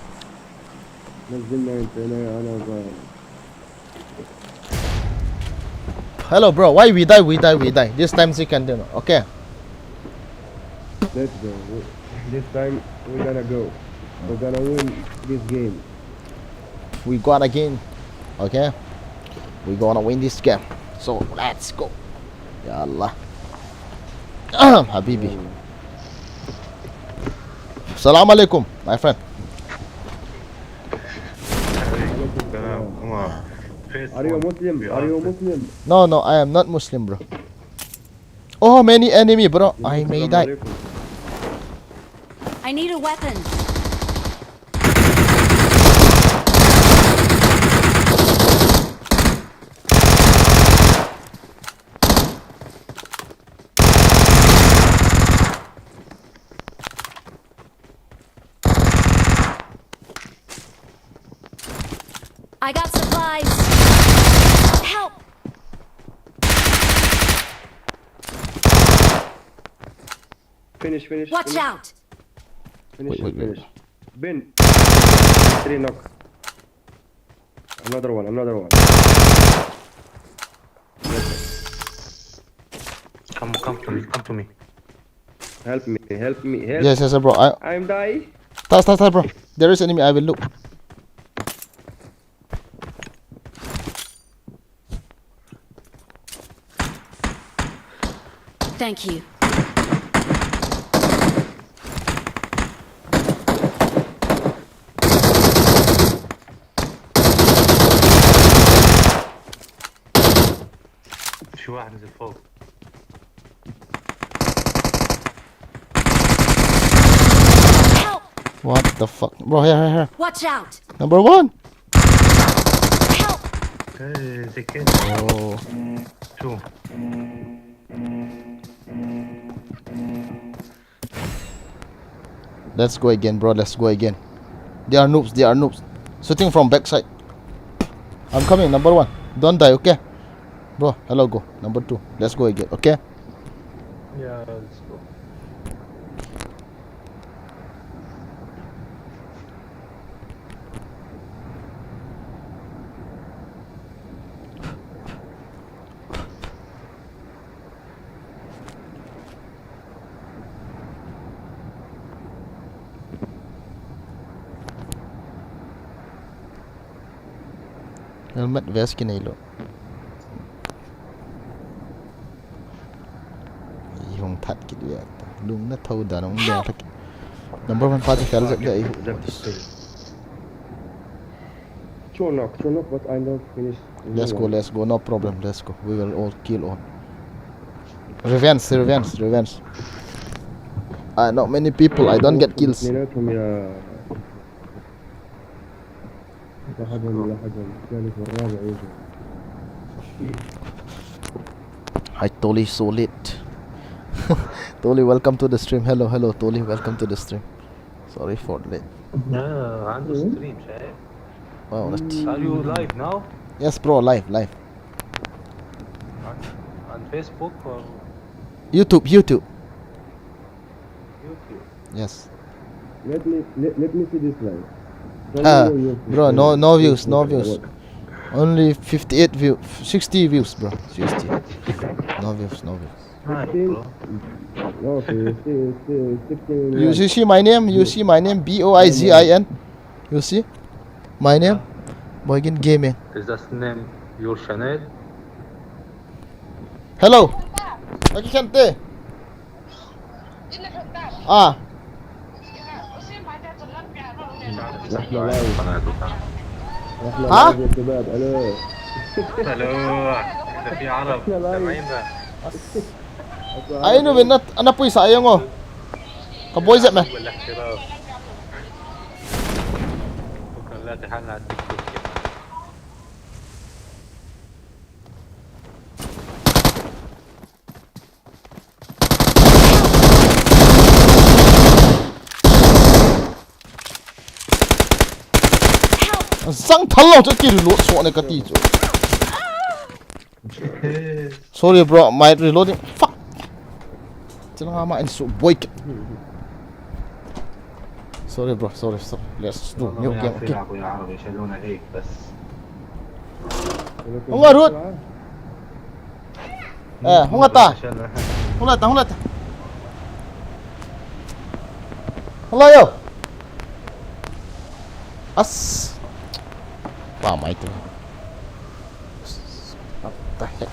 Speaker 5: نزلنا أنت أنا
Speaker 1: Hello bro, why we die? This time she can do it. Okay.
Speaker 5: Let's go. This time we're gonna go. We're gonna win this game.
Speaker 1: We got again. Okay. We gonna win this game. So let's go. Ya Allah. Habibi. Assalamu alaikum, my friend.
Speaker 5: Are you Muslim? Are you Muslim?
Speaker 1: No, I am not Muslim, bro. Oh, many enemy, bro. I may die.
Speaker 2: I need a weapon. I got supplies. Help!
Speaker 5: Finish.
Speaker 2: Watch out!
Speaker 5: Finish.
Speaker 1: Wait.
Speaker 5: Finish. Bin. 3 knock. Another one.
Speaker 6: Come to me.
Speaker 5: Help me.
Speaker 1: Yes, bro.
Speaker 5: I'm dying.
Speaker 1: Start, bro. There is enemy. I will look.
Speaker 2: Thank you.
Speaker 6: في واحد نزل فوق.
Speaker 2: Help!
Speaker 1: What the fuck, bro? Here.
Speaker 2: Watch out!
Speaker 1: Number 1.
Speaker 2: Help!
Speaker 6: Hey, they killed
Speaker 1: Oh.
Speaker 6: 2.
Speaker 1: Let's go again, bro. Let's go again. They are noobs. Shooting from backside. I'm coming, number 1. Don't die, okay? Bro, hello, go. Number 2. Let's go again, okay?
Speaker 6: Yeah, let's go.
Speaker 1: Helmet vest kinilo. Yung that kid ya. Lung na thâu da nong da thak. Number 1 party khel zak dai.
Speaker 5: Two knock, but I don't finish.
Speaker 1: Let's go. No problem. Let's go. We will all kill on. Revenge. Not many people. I don't get kills.
Speaker 5: لحقهم الثالث والرابع يجي.
Speaker 1: Hi Toli, so late. Toli, welcome to the stream. Hello Toli, welcome to the stream. Sorry for late.
Speaker 6: عنده ستريم شايف.
Speaker 1: Wow, that.
Speaker 6: Are you live now?
Speaker 1: Yes bro, live.
Speaker 6: On Facebook or
Speaker 1: YouTube.
Speaker 6: YouTube?
Speaker 1: Yes.
Speaker 5: Let me see this live.
Speaker 1: Bro, no views. Only 58 views, 60 views, bro. 60. No views.
Speaker 6: Hi, bro.
Speaker 5: Okay, see 16.
Speaker 1: You see my name? Boizin. You see my name? Boygin Gaming.
Speaker 6: Is that name your channel?
Speaker 1: Hello. Lagi kante. Ah.
Speaker 5: احنا لايف
Speaker 1: ها؟
Speaker 5: يا شباب. الو
Speaker 6: اذا في عرب سامعيننا.
Speaker 1: Ayun no, anak po isa ayong oh. Kaboy zet man.
Speaker 6: والاحترام. ممكن نلاقي حالنا على التيك توك.
Speaker 1: Sang thalong cho kiri lo so ne kati cho. Sorry bro, my reloading. Fuck. Jangan ama ini so boy. Sorry bro, sorry. Let's do new game. Okay.
Speaker 6: يلعبوا يا عرب يشيلونا هيك بس.
Speaker 1: Hunga rut. Hunga ta. Hunga ta. Hello yo. As. Lama itu. What the heck?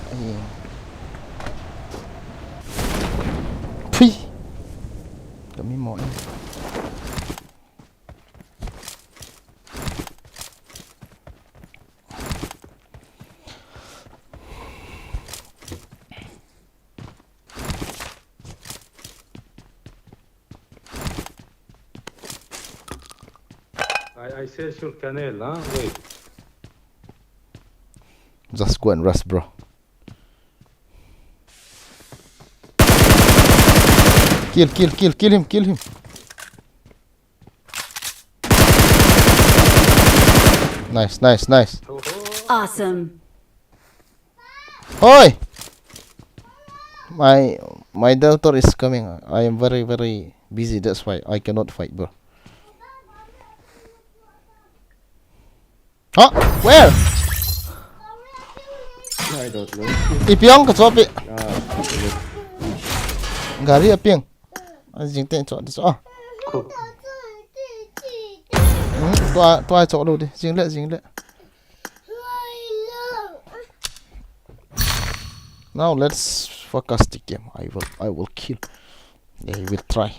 Speaker 1: Pui. Kami mau ini.
Speaker 6: I search your channel, huh? Wait.
Speaker 1: Just go and rest, bro. Kill him. Nice.
Speaker 2: Awesome.
Speaker 1: Oi! My daughter is coming. I am very busy. That's why I cannot fight, bro. Huh? Where?
Speaker 5: I don't know.
Speaker 1: Ipiong ka sopi. Gari apiang. Jing tên chọn cho. Tôi chọn đâu đi. Jing lệ. Now let's focus the game. I will kill. They will try.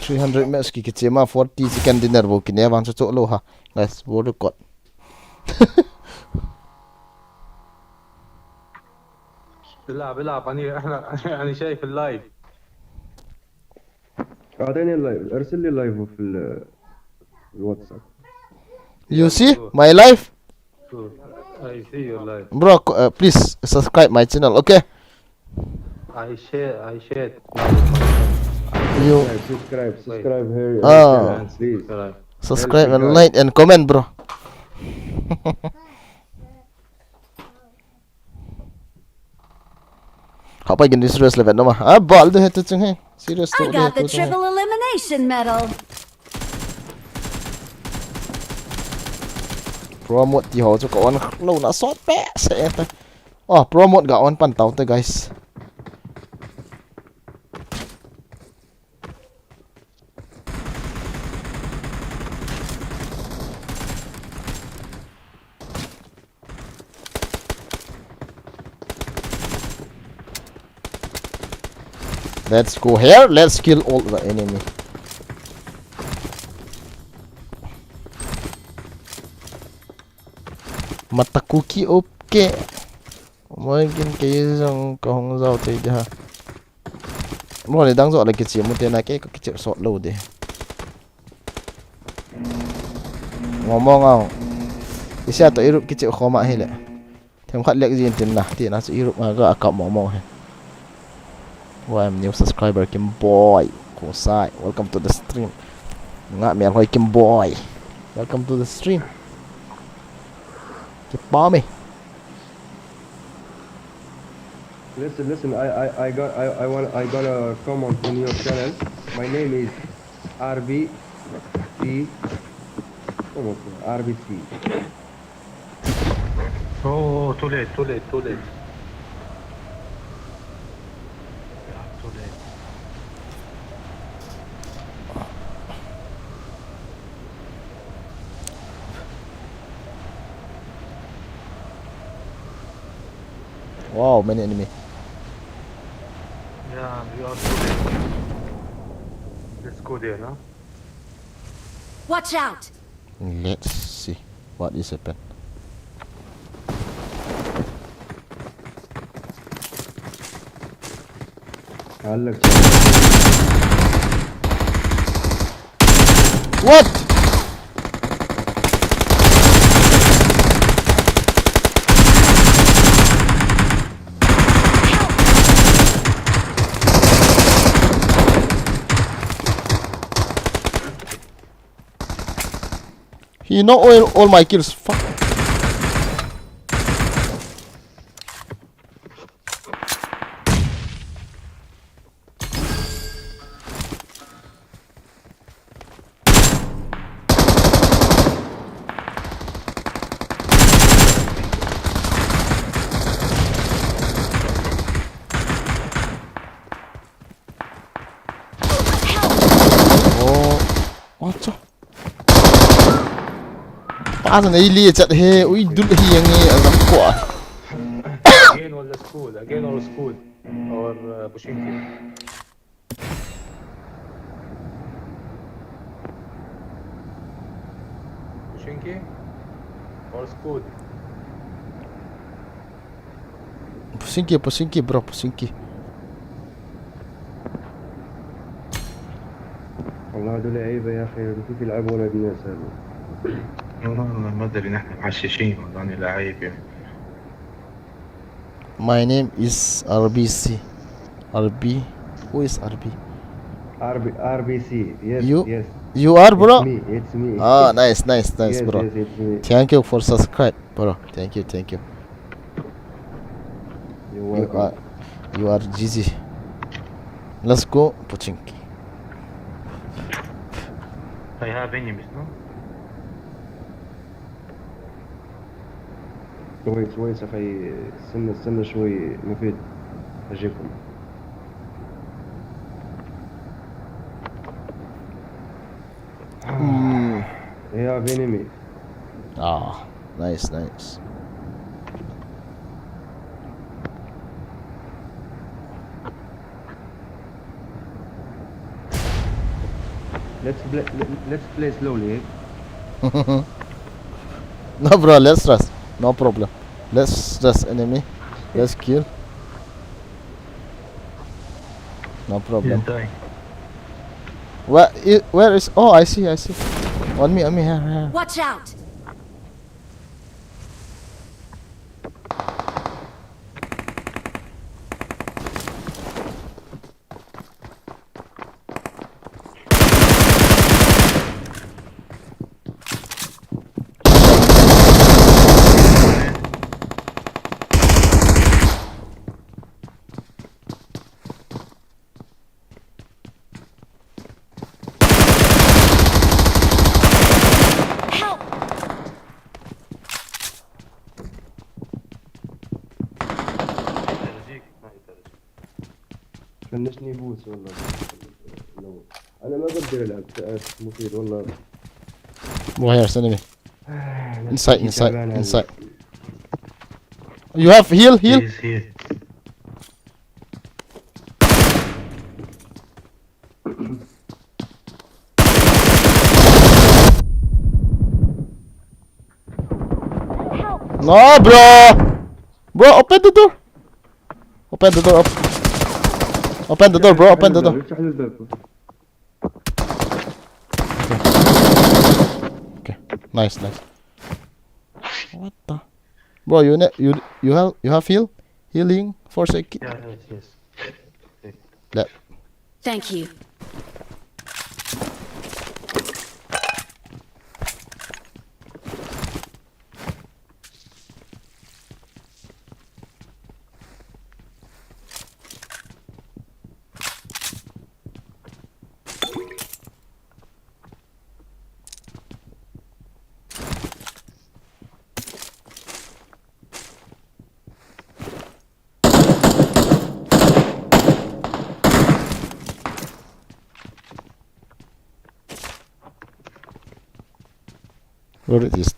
Speaker 1: $300 ki kichema 40 chicken dinner bo kine wan cho lo ha guys wo record
Speaker 6: بلعب انا شايف اللايف.
Speaker 5: اعطيني اللايف، ارسل لي اللايف في الواتساب.
Speaker 1: You see my life?
Speaker 6: I see your live.
Speaker 1: Bro, please subscribe my channel, okay?
Speaker 6: I share.
Speaker 1: You
Speaker 5: subscribe here. Please.
Speaker 1: subscribe and like and comment, bro. Apa gini serius level nama? Bal deh tu ceng he. Serius tu
Speaker 2: I got the triple elimination medal.
Speaker 1: Promote thì họ cho cậu ăn lâu đã sót bé sẽ thôi. Promote gạo ăn pan tàu thôi guys. Let's go here. Let's kill all the enemy. Mata cookie okay. Mungkin kayak yang kau ngau tu dia. Mau ni dang so lagi kecil, mungkin nak kayak kecil so low deh. Ngomong ngau. Isi atau irup kecil khomak hele. Thêm khát lek gì tin nah, tin nah irup agak akak ngomong he. Why I'm new subscriber Kim Boy. Kusai, welcome to the stream. Ngak mian hoi Kim Boy. Welcome to the stream. Kepa me.
Speaker 5: Listen. I got a comment in your channel. My name is RBC. Come on, RBC.
Speaker 6: Oh, too late. Too late. Yeah, too late.
Speaker 1: Wow, many enemy.
Speaker 6: Yeah, we are too late. Let's go there, no?
Speaker 2: Watch out!
Speaker 1: Let's see what is happen.
Speaker 5: علق.
Speaker 1: What? He know all my kills. Fuck. Oh, what the? Paano nailiit he? Uy, dul hiyang alam ko ah.
Speaker 6: Again or school? Again or school? Or Bushinki? Bushinki? Or school?
Speaker 1: Pusinki bro, pusinki.
Speaker 5: والله هذول لعيبة يا أخي كيف يلعبوا ولد الناس هذول.
Speaker 6: والله ما ادري نحن محششين والله لعيب يعني.
Speaker 1: My name is RBC. RB? Who is RB?
Speaker 5: RBC. Yes.
Speaker 1: You?
Speaker 5: Yes.
Speaker 1: You are bro?
Speaker 5: It's me.
Speaker 1: Ah, nice
Speaker 5: Yes,
Speaker 1: bro.
Speaker 5: Yes, it's me.
Speaker 1: Thank you for subscribe, bro. Thank you.
Speaker 5: You're welcome.
Speaker 1: You are GG. Let's go, Pochinki.
Speaker 6: I have enemies, no?
Speaker 5: كويس أخي. استنى شوي مفيد. أجيكم. You have enemy.
Speaker 1: Ah, nice.
Speaker 5: Let's play slowly.
Speaker 1: No bro, let's rest. No problem. Let's rest enemy. Let's kill. No problem.
Speaker 6: dying.
Speaker 1: Where is? Oh, I see. On me, here.
Speaker 2: Watch out!
Speaker 5: فنشني بوس والله. انا ما بقدر العب مفيد والله.
Speaker 1: Where's enemy? Inside. You have heal.
Speaker 6: He's here.
Speaker 1: No bro. Bro, open the door. Open the door. Open the door, bro. Open the door.
Speaker 5: افتح له الباب.
Speaker 1: Okay. Nice. What the? Bro, you have healing for sake.
Speaker 6: Yeah, yes.
Speaker 1: That.
Speaker 2: Thank you.
Speaker 1: Where is this?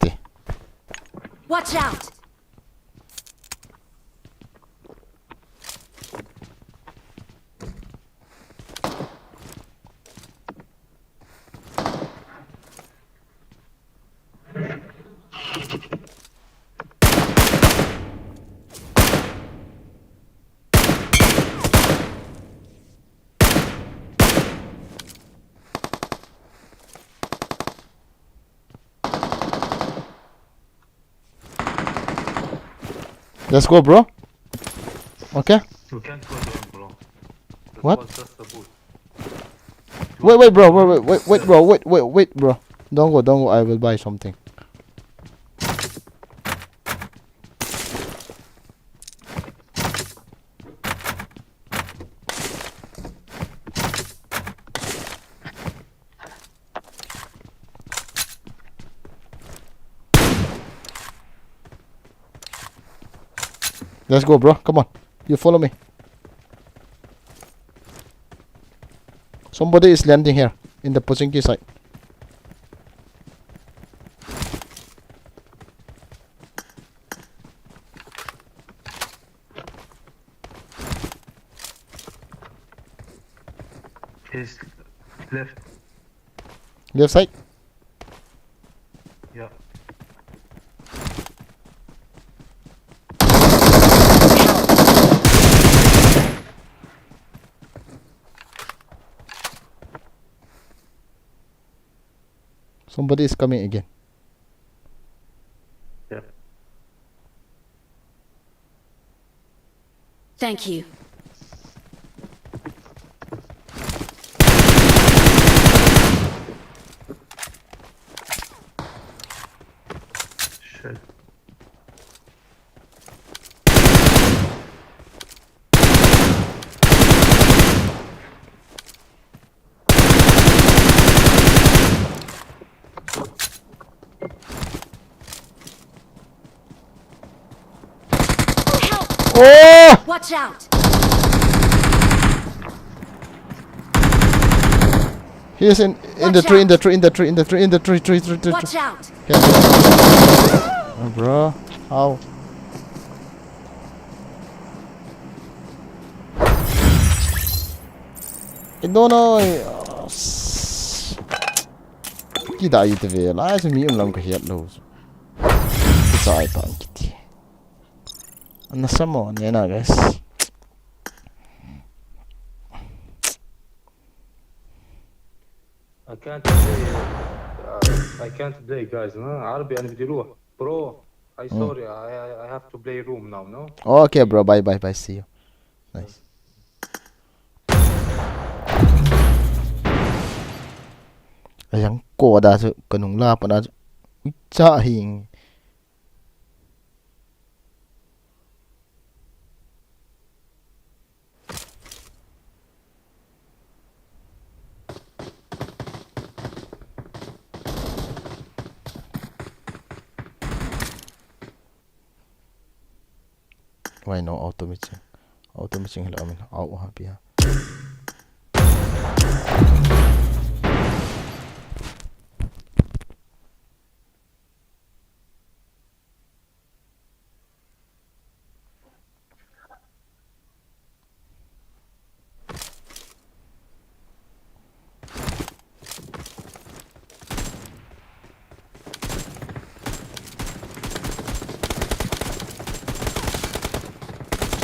Speaker 2: Watch out!
Speaker 1: Let's go, bro. Okay.
Speaker 6: You can't go there, bro. This
Speaker 1: What?
Speaker 6: was just a boot.
Speaker 1: Wait, bro. Wait, bro. Wait, bro. Don't go. I will buy something. Let's go, bro. Come on. You follow me. Somebody is landing here in the Pozinki side.
Speaker 6: He's left.
Speaker 1: Left side.
Speaker 6: Yeah.
Speaker 1: Somebody is coming again.
Speaker 6: Yep.
Speaker 2: Thank you.
Speaker 6: Shit.
Speaker 1: Oh!
Speaker 2: Watch out!
Speaker 1: He is in the tree, in the tree.
Speaker 2: Watch out!
Speaker 1: Yeah. Oh, bro, how? No. Kita ayı teve. Lazım miyim lan kahiyat loz. Kita ayı pan kiti. Nasamo nena guys.
Speaker 6: I can't play guys. No? عربي أنا بدي روح. Bro, I sorry. I have to play room now. No.
Speaker 1: Okay, bro. Bye. See you. Nice. Ayang ko da su kanung la pa na cha hing. Why no auto missing? Auto missing hello amin. Au happy ha.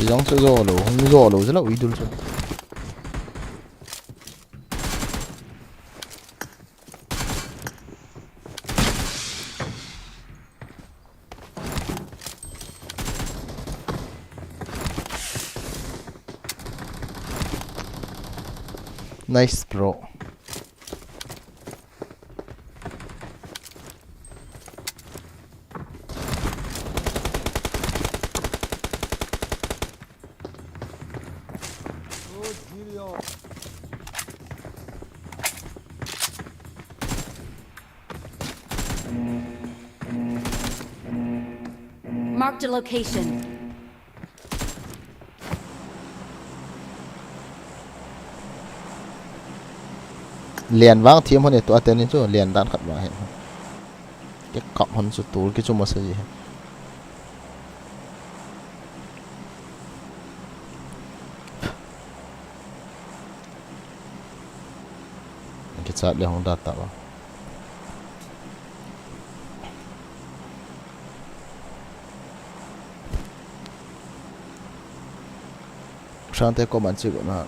Speaker 1: giang cho zo lo hong zo lo zela uidul chu nice bro.
Speaker 2: Marked a location.
Speaker 1: Liền vang thiêm hơn to tên nên chứ liền đan khát vào hết cái cọng hơn chút túi cái chung mà sao gì hết cái sát liền không đạt tạo sang tới có bạn chưa có nào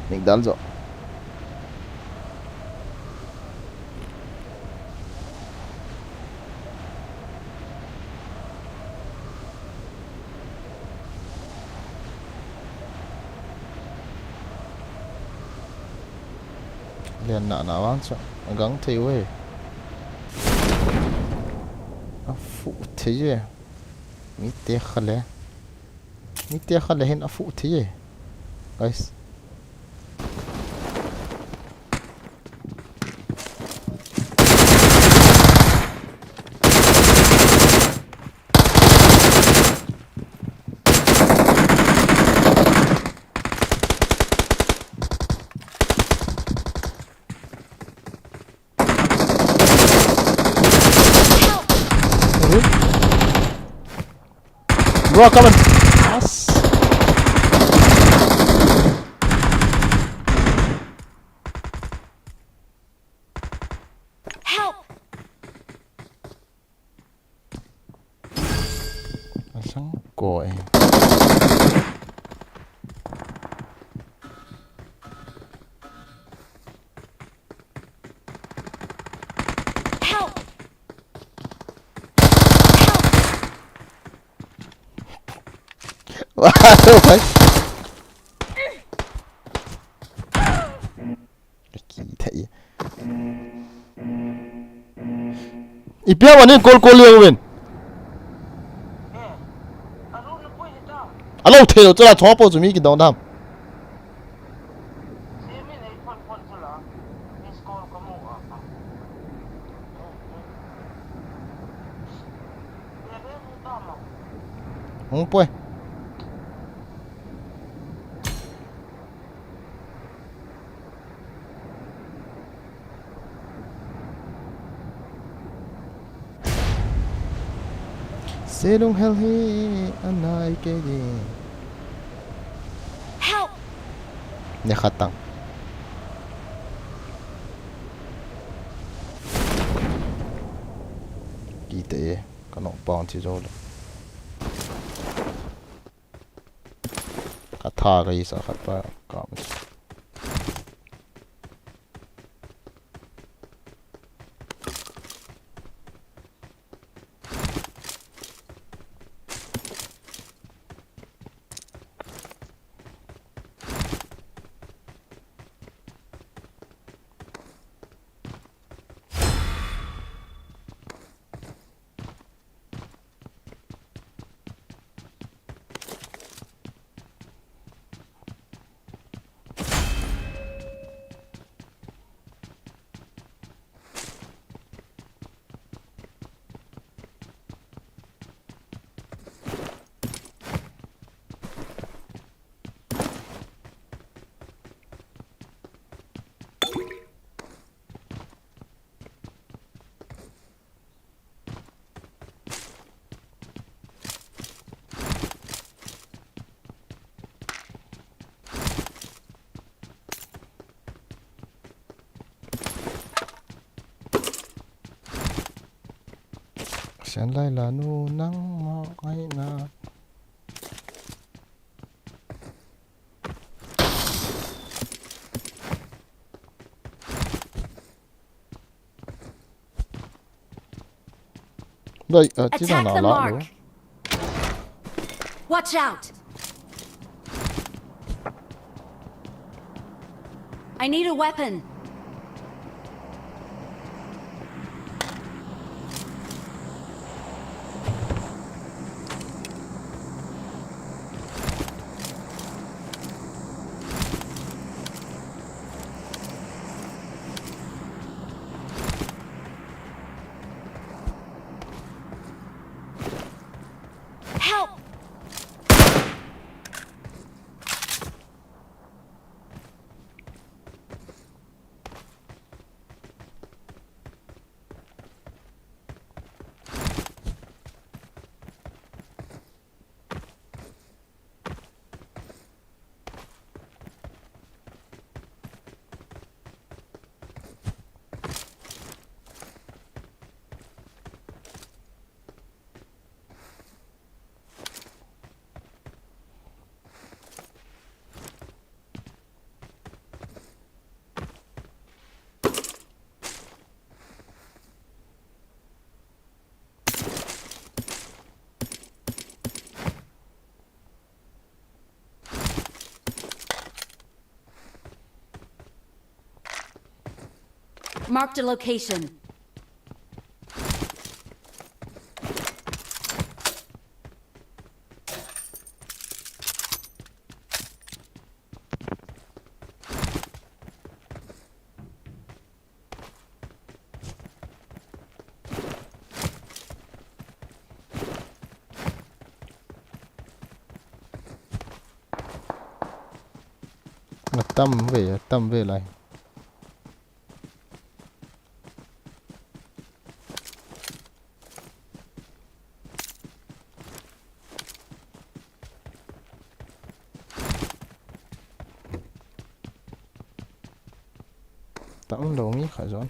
Speaker 1: mình đắn rồi liền nạ nào ăn cho gắng thiếu ấy phụ thế gì mi tê khale hen phụ thế gì guys bro coming yes
Speaker 2: Help!
Speaker 1: sáng còi
Speaker 2: Help!
Speaker 1: wow phải kỳ thị ipia wa nên call liêu bên alo thế rồi là chó bao giờ mi cái đó nam không quay sẽ đông hell hi anh ai cái gì
Speaker 2: Help!
Speaker 1: nhà khát tăng kỳ tệ cái nọ bòn thì rồi khát tha cái gì sao khát phải cảm Sáng lai là nu nắng mọc ngay na đây chứ thằng
Speaker 2: Attack
Speaker 1: nào
Speaker 2: the
Speaker 1: lạ
Speaker 2: mark.
Speaker 1: luôn.
Speaker 2: Watch out. I need a weapon. Help! Marked a location.
Speaker 1: Tâm về lại. Tao đâu nghĩ khả giỡn.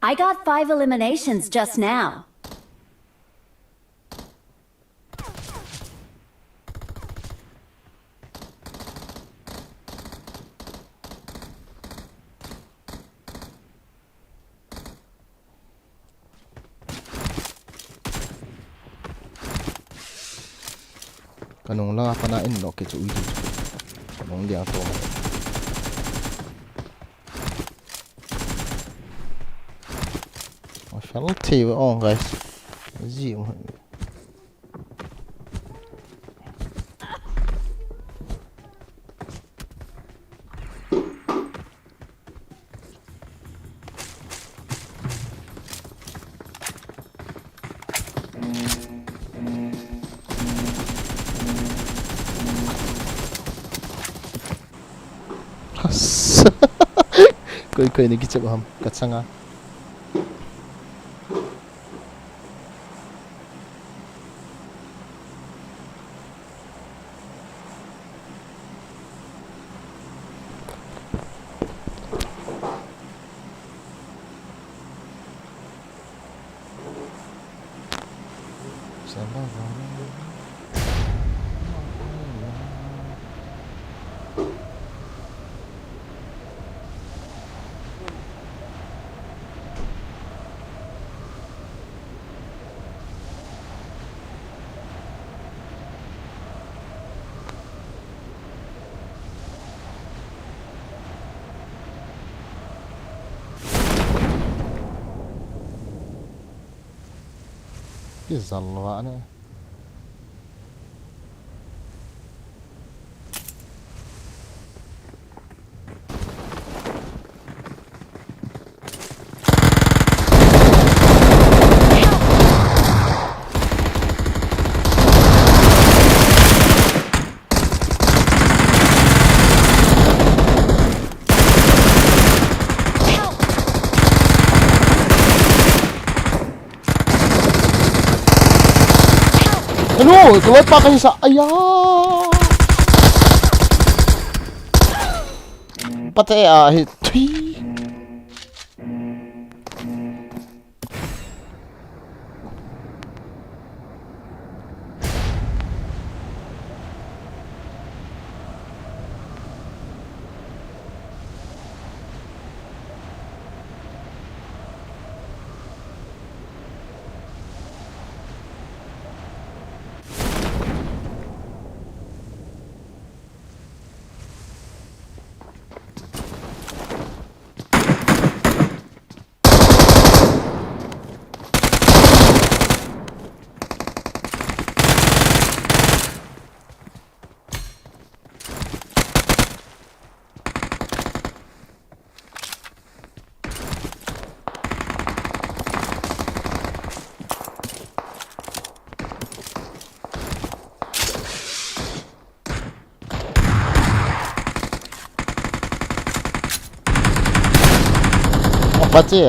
Speaker 2: I got 5 eliminations just now.
Speaker 1: Kanong lang ako na no kitsu uji. Kanong dia to. Mashallah TV on guys. Zi. Koy nagitsab ham katsanga. يزلوا أنا ano, gawat pa kayo sa ayan. Patay hit. Patay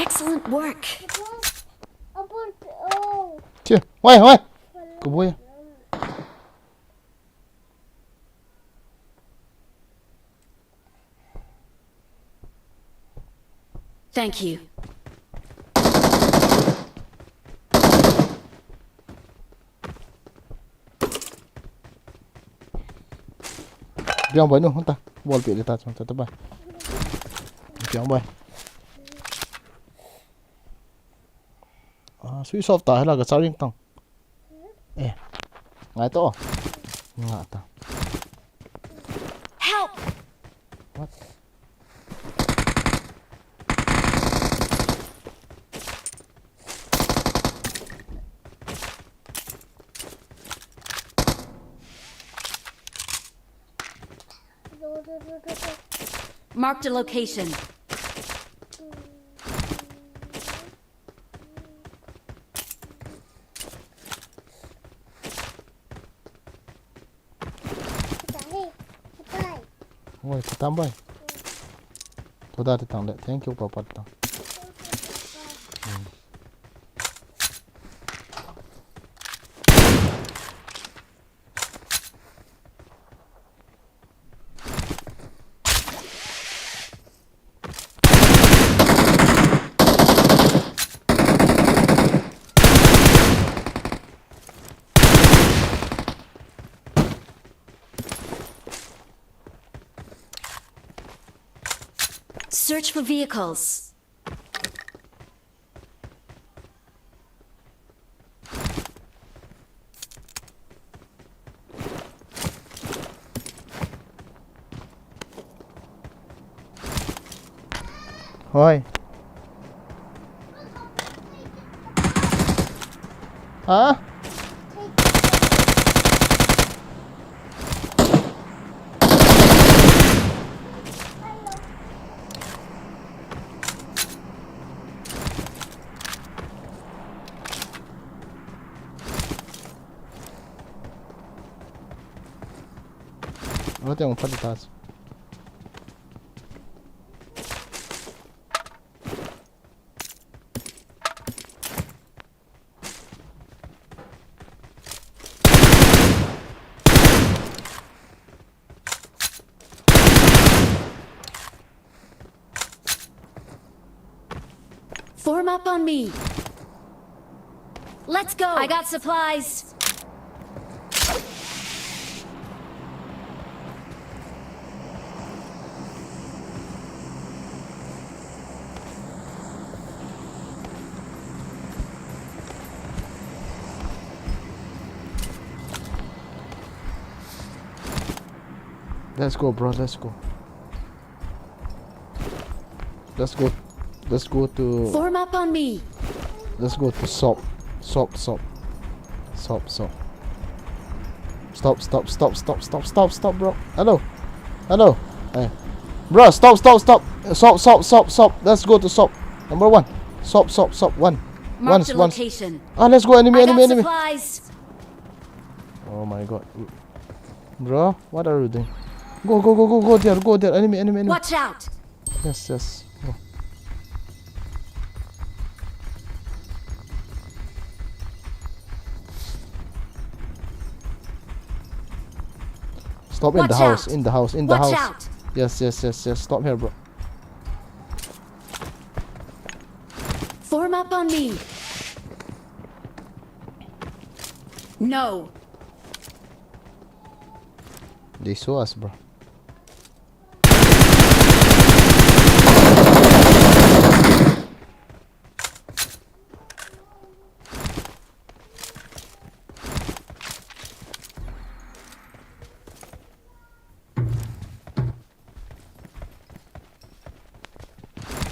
Speaker 2: Excellent work.
Speaker 1: Chưa, quay quay. Cô bôi.
Speaker 2: Thank you.
Speaker 1: Biang boy no, honta. Ball pi dia ta, honta ba. Biang boy. À, switch off ta hay là cái sao riêng tông. Ê, ngay to. Ngã ta.
Speaker 2: Help!
Speaker 1: What?
Speaker 2: Marked a location.
Speaker 1: Ôi, cái tám bay. Thôi ta thì thằng đấy, thank you papa tao.
Speaker 2: Search for vehicles.
Speaker 1: Thôi. Hả? Vou ter um palitaço.
Speaker 2: Form up on me. Let's go. I got supplies.
Speaker 1: Let's go, bro. Let's go. Let's go. Let's go to.
Speaker 2: Form up on me.
Speaker 1: Let's go to Sop. Stop. Stop. Stop, bro. Hello. Hey. Bro, stop. Stop. Let's go to Sop. Number 1. Sop. One.
Speaker 2: Marked a
Speaker 1: Once.
Speaker 2: location.
Speaker 1: Ah, let's go.
Speaker 2: I
Speaker 1: Enemy.
Speaker 2: got supplies.
Speaker 1: Oh my god. Bro, what are you doing? Go there. Enemy.
Speaker 2: Watch out.
Speaker 1: Yes. Go. Stop in the
Speaker 2: Watch
Speaker 1: house.
Speaker 2: out.
Speaker 1: In the house.
Speaker 2: Watch out.
Speaker 1: Yes. Stop here, bro.
Speaker 2: Form up on me. No.
Speaker 1: They saw us, bro.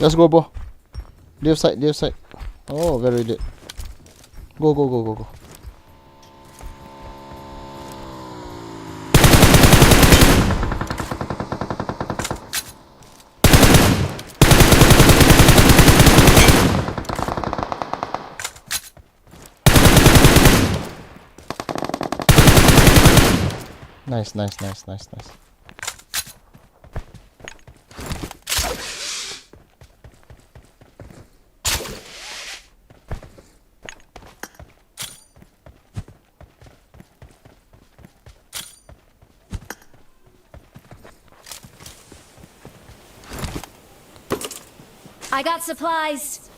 Speaker 1: Let's go, bro. Left side. Oh, very late. Go. Nice.
Speaker 2: I got supplies.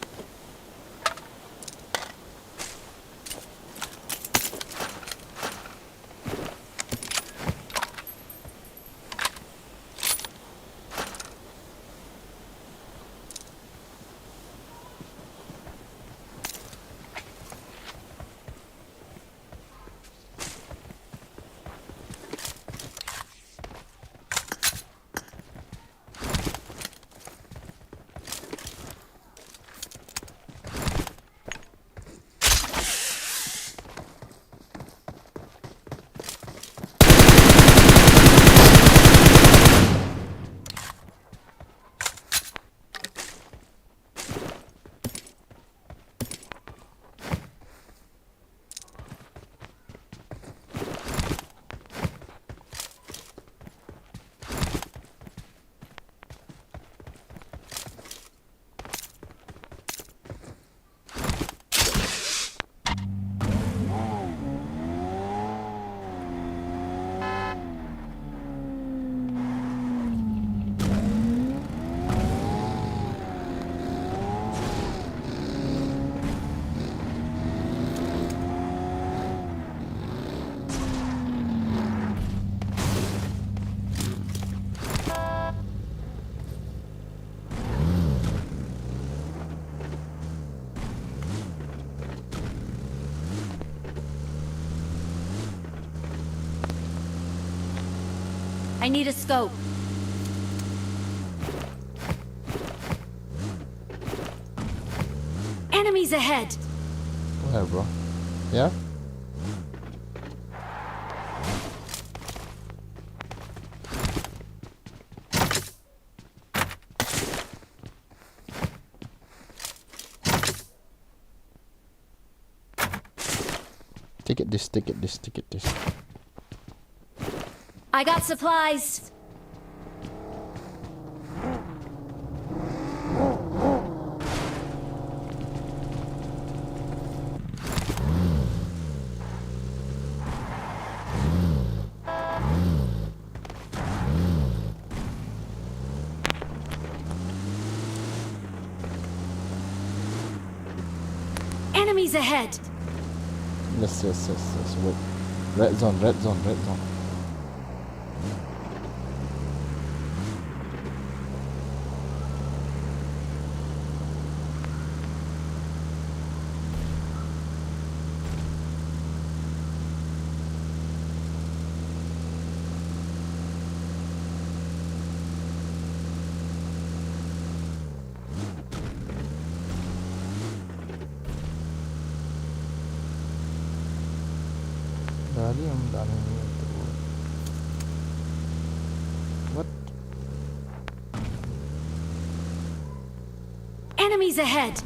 Speaker 2: I need a scope. Enemies ahead.
Speaker 1: Where, bro? Yeah? Ticket this.
Speaker 2: I got supplies. Enemies ahead.
Speaker 1: Yes. Wait. Red zone. What?
Speaker 2: Enemies ahead.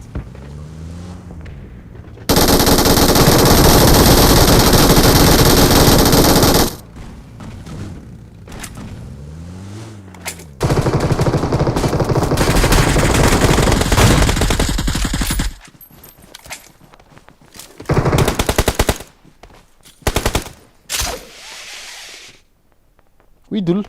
Speaker 1: Widul.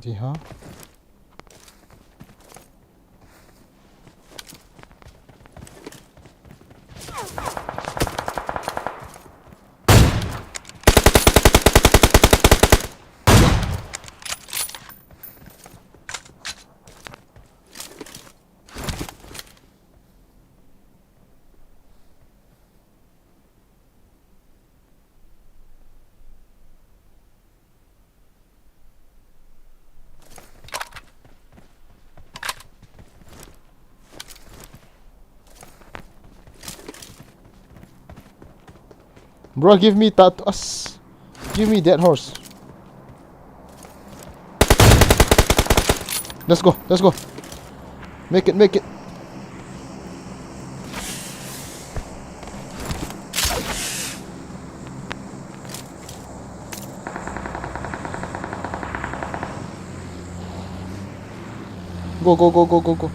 Speaker 1: जी हाँ Bro, give me that. Give me that horse. Let's go. Let's go. Make it. Make it. Go, go, go, go, go, go.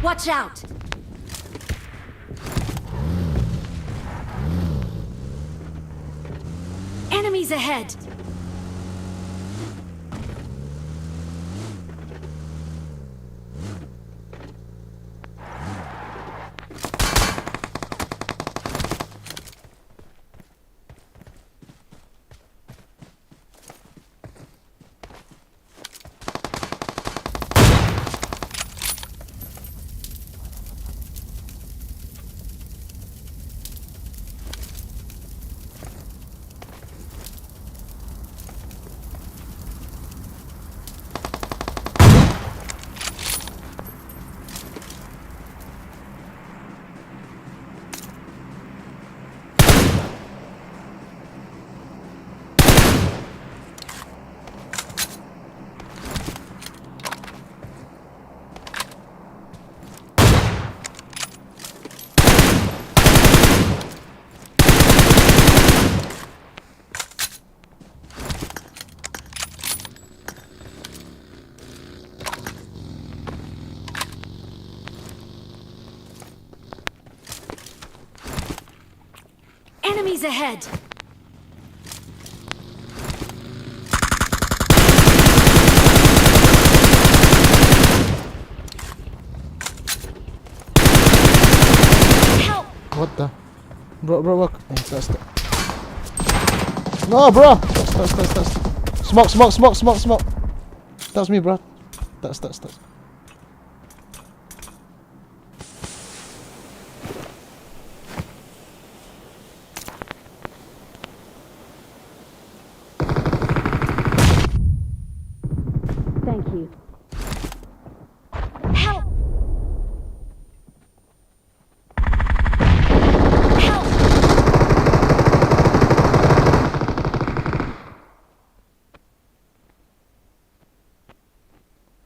Speaker 2: Watch out! Enemies ahead! Enemies ahead! Help!
Speaker 1: What the? Bro, look. Hey, that's no, bro! That's. Smoke. That's me, bro. That's.
Speaker 2: Thank you. Help! Help!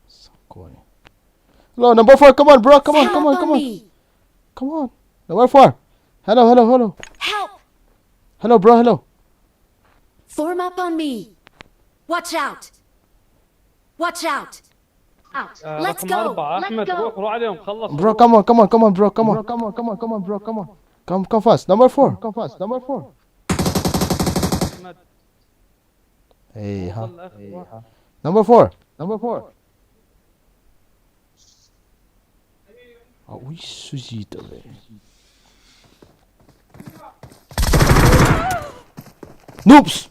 Speaker 1: So corny. Hello, number 4. Come on, bro. Come
Speaker 2: Help
Speaker 1: on.
Speaker 2: me.
Speaker 1: Come on. Number 4. Hello.
Speaker 2: Help!
Speaker 1: Hello, bro. Hello.
Speaker 2: Form up on me. Watch out! Watch out! Let's
Speaker 7: رقم
Speaker 2: go!
Speaker 7: 4 أحمد روح عليهم خلص.
Speaker 1: Bro, come on, bro. Come on. Come fast. Number 4.
Speaker 7: أحمد
Speaker 1: Hey, huh?
Speaker 7: وصل آخر واحد.
Speaker 1: Number 4. Oui, suscita, velho. Noobs!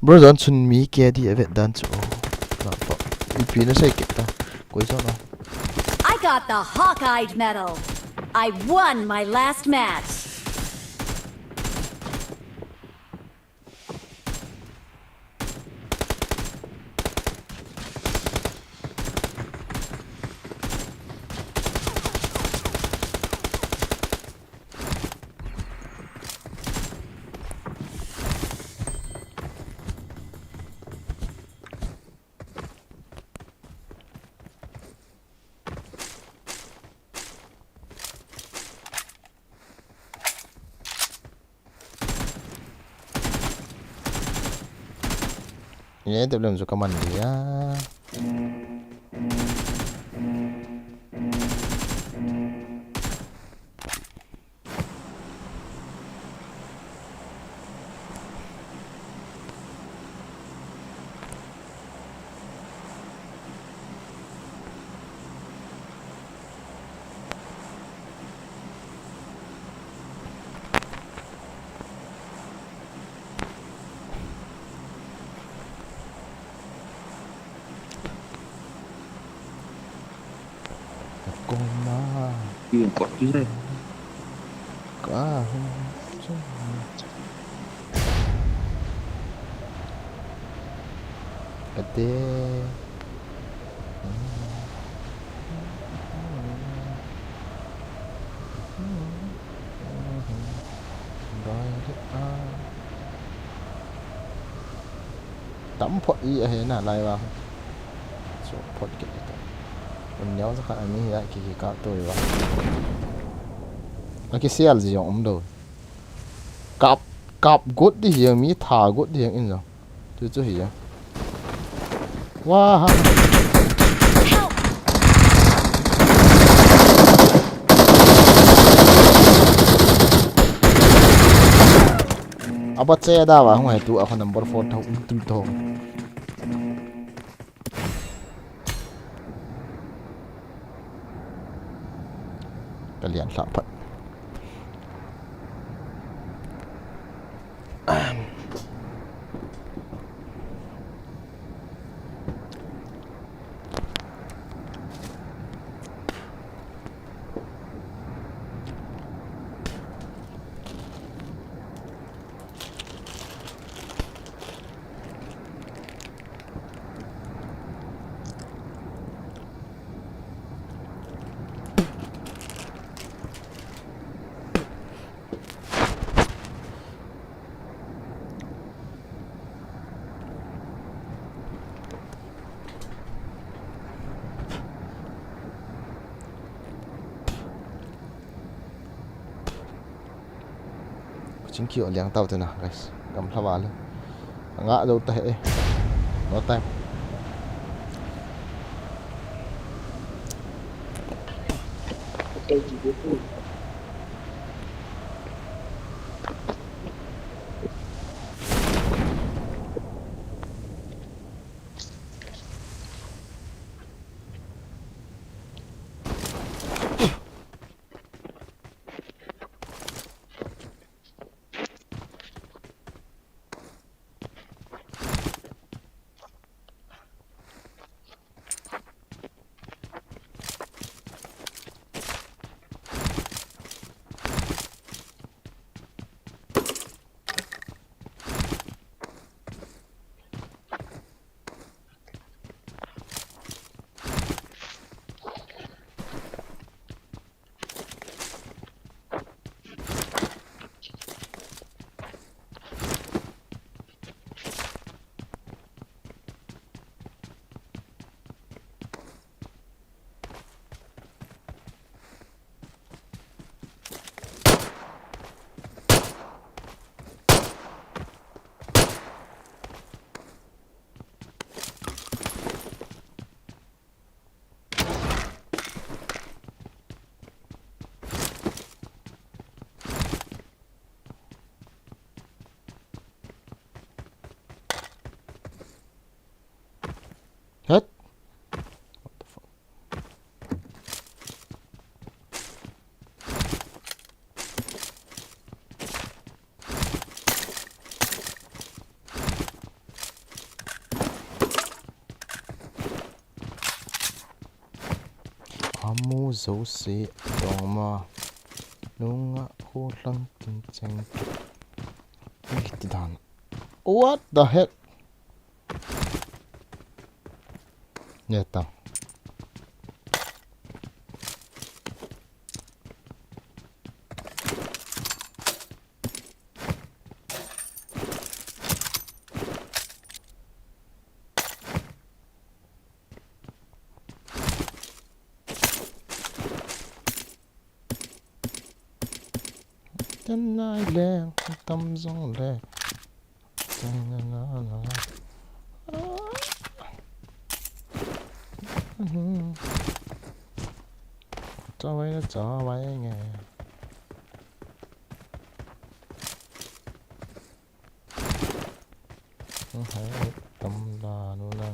Speaker 1: bro don chun mi ke di evet dan chu na to ipi na sai kita koi so no
Speaker 2: I got the hawk-eyed medal. I won my last match.
Speaker 1: ini tu belum suka mandi ya. Koma
Speaker 4: Iya, kok bisa?
Speaker 1: ka Ate tắm phật y ở thế nào lại vào số phật cái mình nhớ ra khả mình lại cái cả tôi vào nó cái xe là gì ông đâu cặp cặp gốt đi hiện mi thả gốt đi hiện in rồi tôi chưa hiểu wow
Speaker 2: Help!
Speaker 1: apa saya dah wah ngai tu aku number 4 tahu tu tu kalian sapat chính kiểu liang tàu thế nào guys cầm thao vào luôn ngã đâu tệ nó tem zo se dong ma nunga ho lang ting cheng ti dan. What the heck? Neta. Chân ai lẹ tâm dòng lẹ cho vậy nghe không thấy tâm là luôn nè.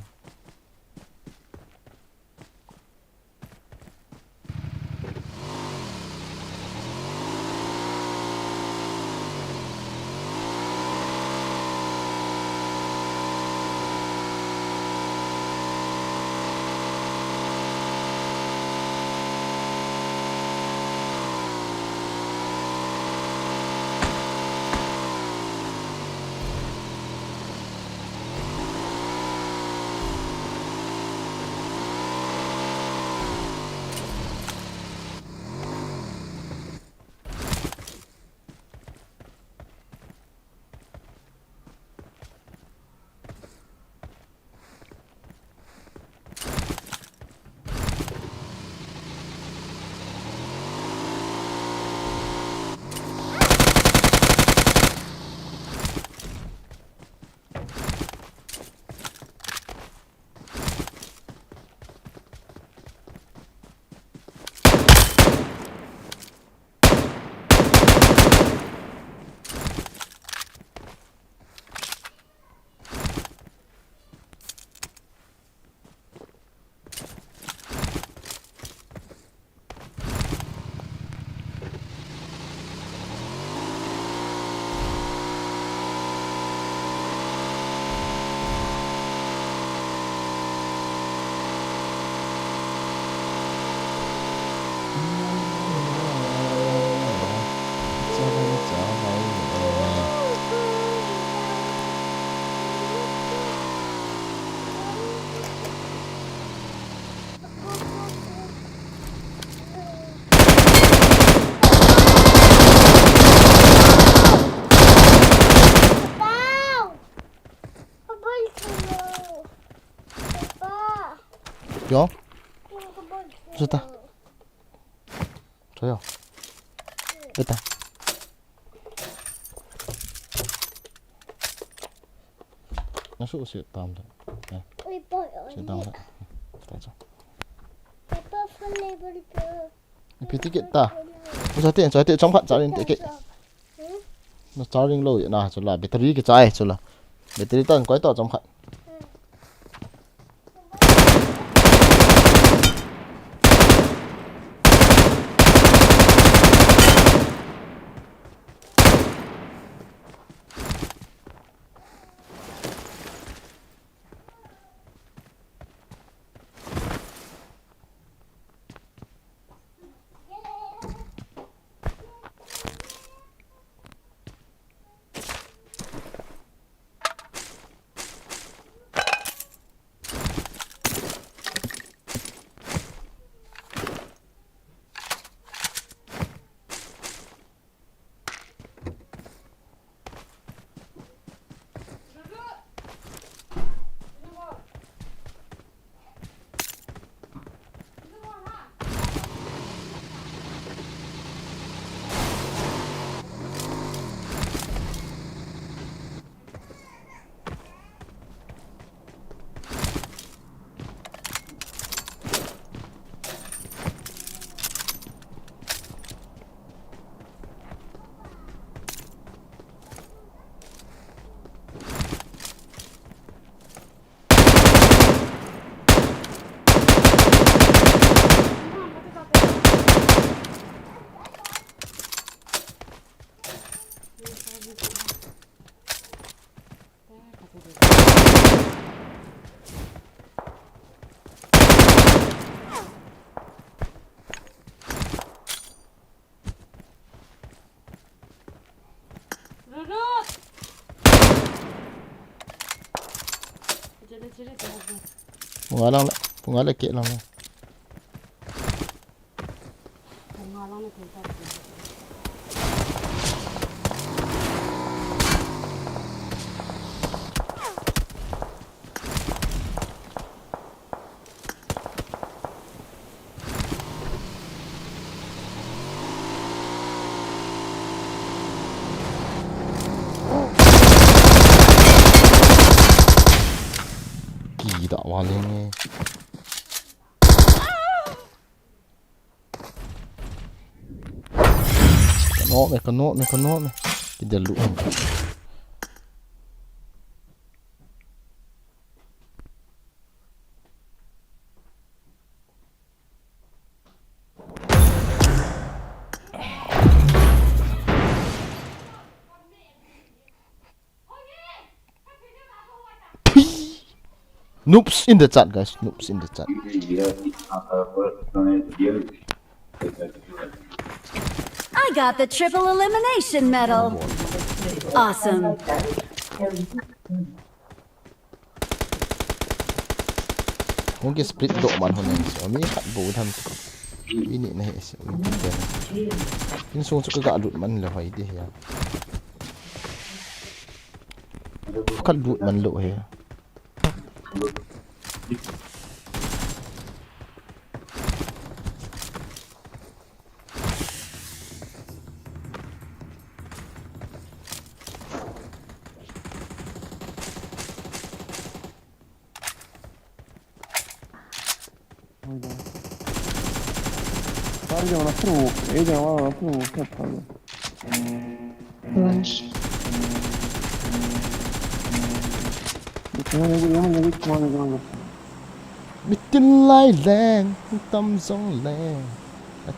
Speaker 1: Yo, 좋다. 줘요. 됐다. Nó sụt sự tầm rồi. Nè, sự tầm rồi. Đấy rồi. 비티겠다. 저한테 정판 짜린 되게. 너 짜린 로 나, 졸라 배터리 게 짜해, 졸라. 배터리 딴 거에 또 정판. Pungalang kek lang. Gila malingnya. Kanok me. Kita lu. Noobs in the chat, guys. Noobs in the chat.
Speaker 2: I got the triple elimination medal. Awesome.
Speaker 1: Mungkin split dok man honen. So mi kat bo tham. Ini nahi isi. Ini sung suka gak alut man lah hai dia ya. Kat but man lo ya.
Speaker 4: ارجع مفروق ايه ده والله مفروق كيف هذا ماشي انا اقول يوم اللي جيت وانا جاي
Speaker 1: Bitin lai lang, tâm sông lang. Nó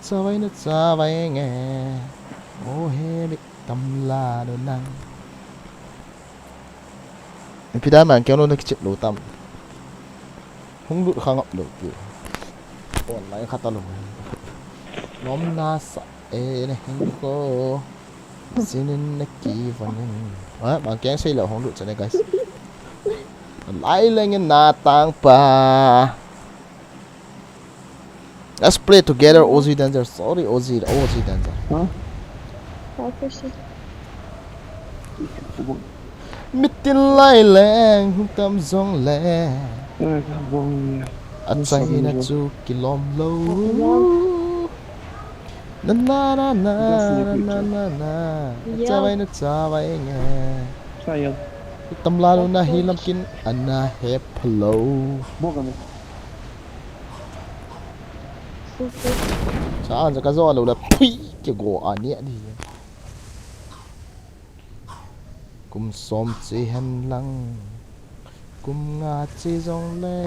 Speaker 1: cha vai nghe. Ô he bị tâm la đồ năng. Pida man kéo nó chip lỗ tâm. Không đụt khang ngọc được kiểu. Còn lại khát ta luôn. Nóm na sa e này hình cô. Xin nó kỳ vào nên. Đó, bạn kéo xây lỗ không đụt cho này guys. Lại lên na tang pa. Let's play together, Ozzy Dancer. Sorry, Ozzy Dancer.
Speaker 4: ها
Speaker 1: Mitin lai lang, tâm dòng lè. At say na chu kilom lo. Na na na na na na na. Cha vai nghe.
Speaker 4: شايل
Speaker 1: Tâm la na hilam kin ana hep hello.
Speaker 4: بوغني
Speaker 1: Saan sa kazo lo la pui ke go ani đi. Kum som che han lang. Kum nga che dòng le.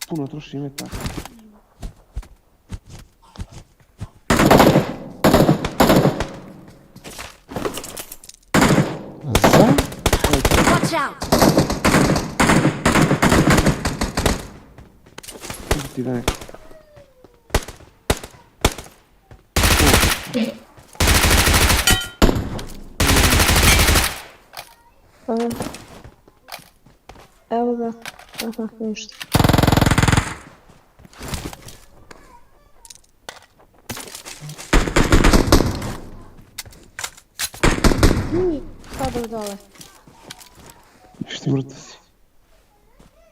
Speaker 4: Puno troši metak.
Speaker 2: Watch out!
Speaker 4: Ti venek.
Speaker 8: Evo ga, aha, ništa. Padao dole.
Speaker 4: Što mrtav si.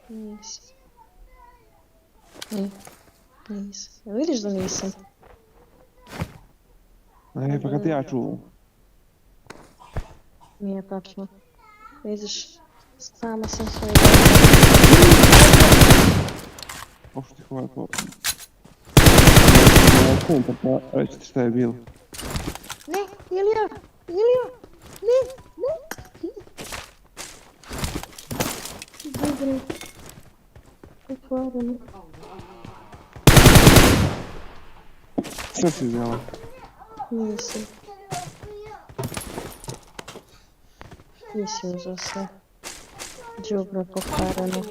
Speaker 8: Nisi. Vidiš da nisam.
Speaker 4: Ne, pa kad ja čuvam.
Speaker 8: Nije tačno. Vidiš, sama sam svoje.
Speaker 4: Ošto ti hvala po... Centar, pa reći ti šta je bilo.
Speaker 8: Ne, Ilija! Ilija! Ne, ne! Dobro. Otvoreno.
Speaker 4: Sve si izjela.
Speaker 8: Nisam. Nisi uzao sve. Đubro pokvareno.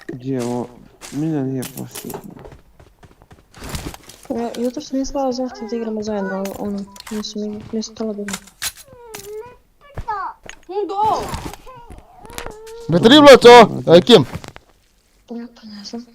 Speaker 4: Gdje je ovo? Milja nije posljedno.
Speaker 8: Jutro sam mi slala zahtjev da igramo zajedno, ono, nisam to odbila.
Speaker 1: Betriblo co? Kim?
Speaker 8: Ja pa ne znam.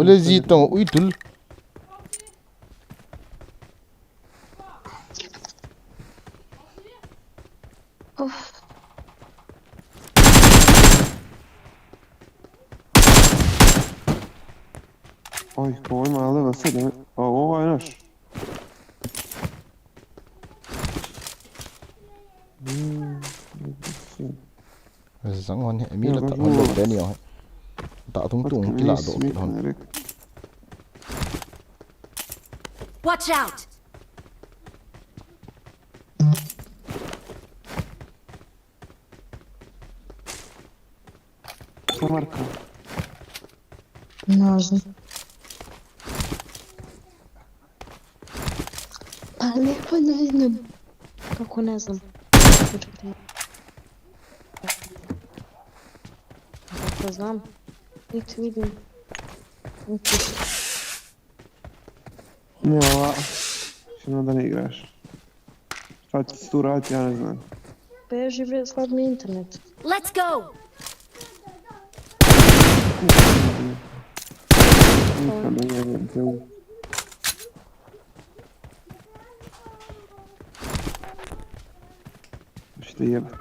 Speaker 1: Lazitão, ui tul.
Speaker 4: Oj, ovo ima level 7, a ovo je naš.
Speaker 1: Sáng ngon hệ mỹ là tạo ngon đầu đen nhiều ấy. Tạo tung tung cái lạ độ kìa hòn.
Speaker 2: Watch out!
Speaker 4: Šta marka?
Speaker 8: Ne znam. Ali pa ne znam. Kako ne znam? Kako znam? Niti vidim. Niti.
Speaker 4: Ne, ova. Što da ne igraš. Šta će se tu raditi, ja ne znam.
Speaker 8: Beži bre, slab mi internet.
Speaker 2: Let's go!
Speaker 4: Nikad ne jebem te u. Što jebem.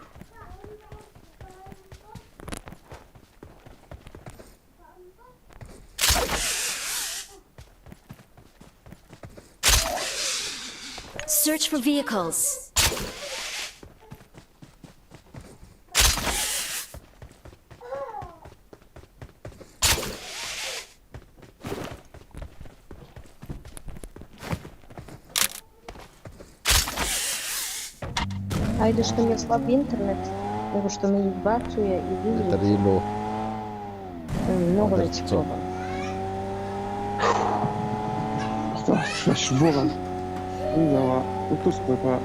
Speaker 2: Search for vehicles.
Speaker 8: Ajde što mi je slab internet, nego što mi izbacuje i vidi.
Speaker 1: Betriblo.
Speaker 8: Mnogo veći problem.
Speaker 4: Šta ćeš bolan? Iza ova, u Turskoj pa...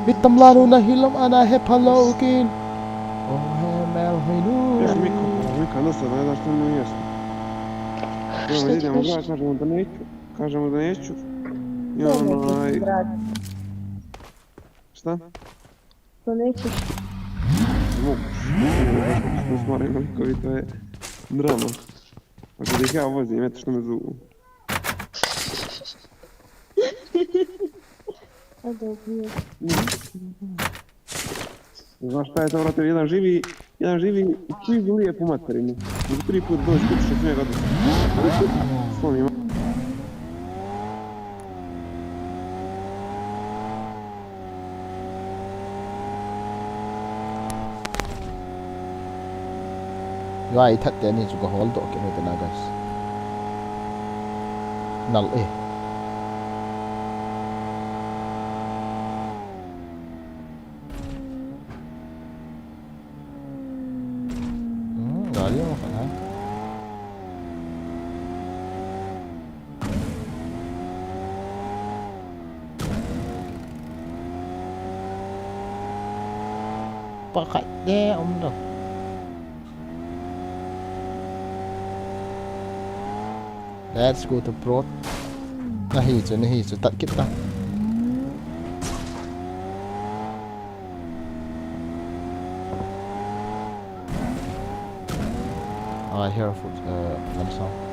Speaker 1: Bitam lalu na hilam ana hepalogin. Mel hinu.
Speaker 4: Još Mika dosta da ne znaš što mu mjesto.
Speaker 8: Šta ti
Speaker 4: idemo
Speaker 8: kažeš?
Speaker 4: grad, kažemo da neću. I onaj... Šta?
Speaker 8: To nećeš.
Speaker 4: Mogu. Što smara ima likovi, to je drama. A kada ih ja vozim, eto što me zovu.
Speaker 8: A dobro.
Speaker 4: Znaš šta je to, vrate, jedan živi u kvizu lijepu materinu. Mogu 3 put doći kući što njega doći. Slomima.
Speaker 1: Vai thật thế này chúng có hol độ cái này tên là guys. Nal Gali mo ka na. Pakay de om đâu. Let's go to prot. Nahito. Tat kita. I hear a foot, gun sound.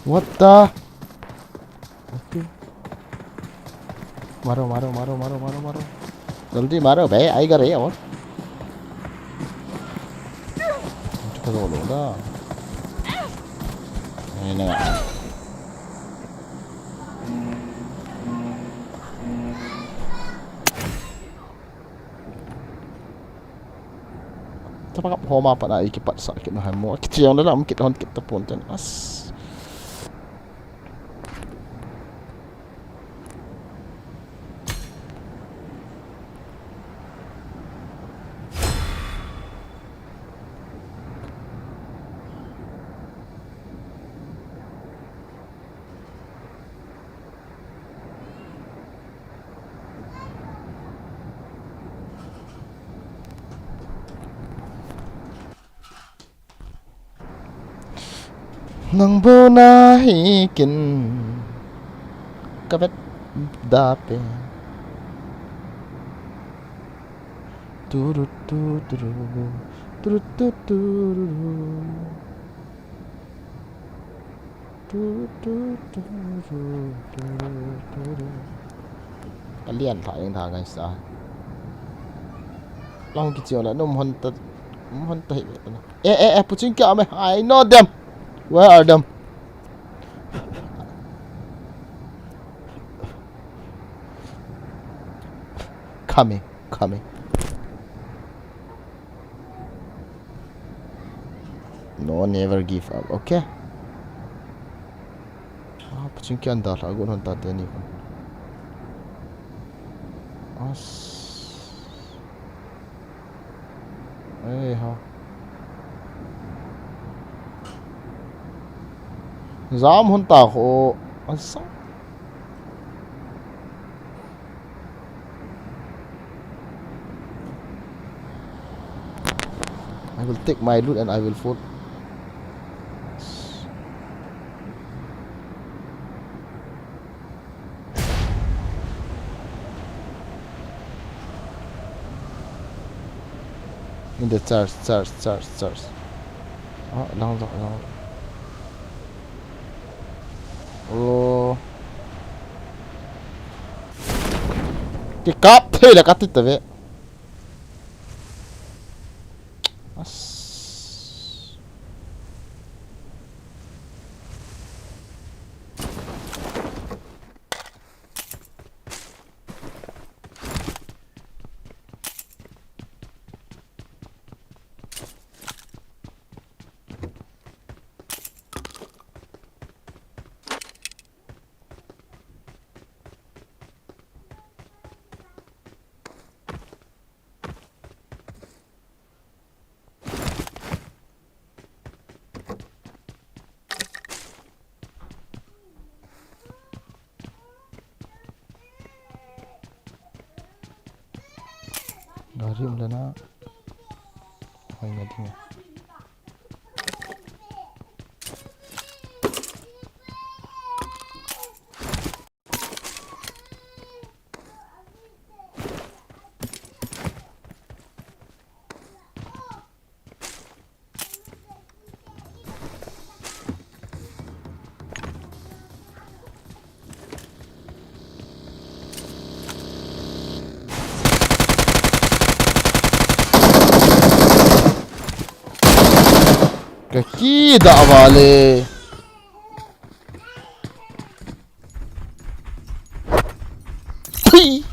Speaker 1: What the? Okay. Maro. जल्दी मारो भाई आएगा रे और मुझको तो बोलूँगा नहीं नहीं Tapos homa pa na ikipat sa kinahan mo. Kitiyaw na lang kita punta as. Nang bunahikin kapit dapi turut kalian tak yang dah guys ah long kecil lah nom honta pucing kau me I know them. Where are them? Coming. No, never give up. Okay. Pucing kian dah lah. Aku nonton tadi pun. Ha. Zam hunta ko asa I will take my loot and I will fall. In the church. Lang. Oh. Cái cáp thế là cắt thích tới vậy. Dari mulana hay nadinya Kaki tak balik. Hui.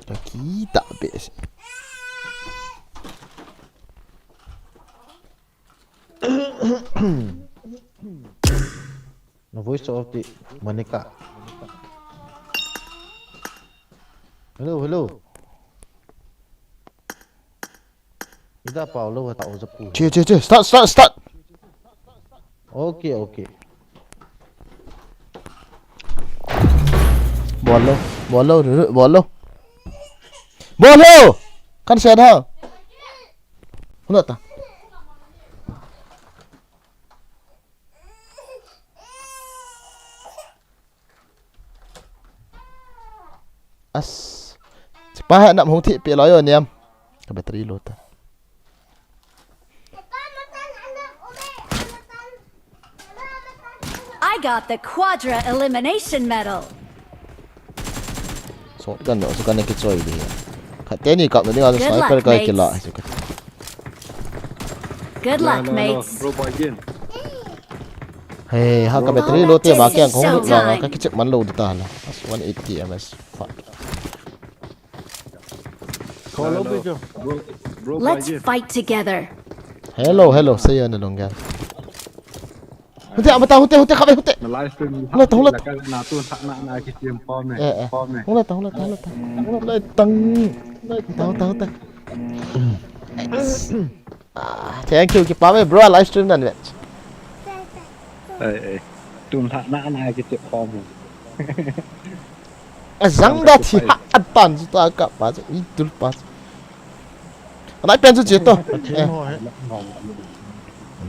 Speaker 1: Kaki tak habis.
Speaker 9: No voice of the Monica. Hello. Ida Paulo tak usah pu.
Speaker 1: Cik. Start.
Speaker 9: Okay.
Speaker 1: Bola duduk bola. Kan saya dah. Nak tak? Cepat nak menghuntik pi layan ni am. Ke bateri low tu.
Speaker 2: I got the Quadra Elimination Medal.
Speaker 1: So kan nak suka nak kecoi dia. Kat ni kat ni ada
Speaker 2: Good
Speaker 1: sniper
Speaker 2: luck,
Speaker 1: kai
Speaker 2: mates.
Speaker 1: kila.
Speaker 2: Good luck, mates.
Speaker 1: Hey, ha ka bateri low tu makan kong lang ka kecek man low dah lah. 180 ms. Fuck.
Speaker 9: Follow video.
Speaker 2: Let's fight together.
Speaker 1: Hello, saya na longgan. Huntik apa tahu huntik kau huntik.
Speaker 10: live stream
Speaker 1: हुलत
Speaker 10: ណាទូថាណាគេជាផម
Speaker 1: हुलत tahu thank you គេប៉ាមេ bro live stream ណាស់
Speaker 10: អេទូថាណាគេជាផម
Speaker 1: azang dah thi atan tu agak pas itu pas nak pen tu je tu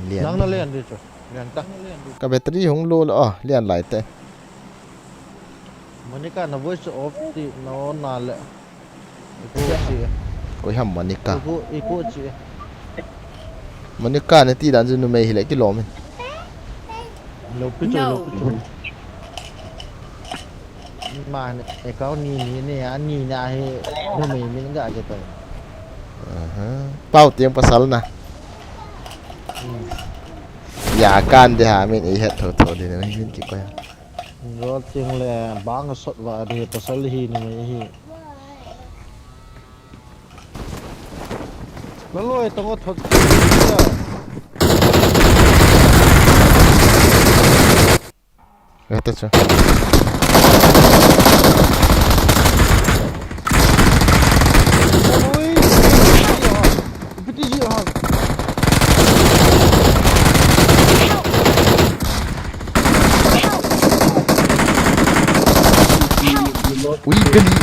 Speaker 9: Yang na lian dia tu. Lian tak.
Speaker 1: ka battery hong lo la lian lai te
Speaker 9: Monica na voice of the no na le.
Speaker 1: koi ham manika
Speaker 9: Ikut je.
Speaker 1: manika nanti dan jenu mai hilai ki lo men
Speaker 9: Lopi tu. Mà này có ni này anh ni na he nó mình enggak gitu.
Speaker 1: pau tiang pasal na ya kan dia amin ihat tho dia ni min ki koy
Speaker 9: Rồi tiếng là bang sốt và đi pasal hi ni hi. Lalu itu ngot hot.
Speaker 1: kata tu ui geli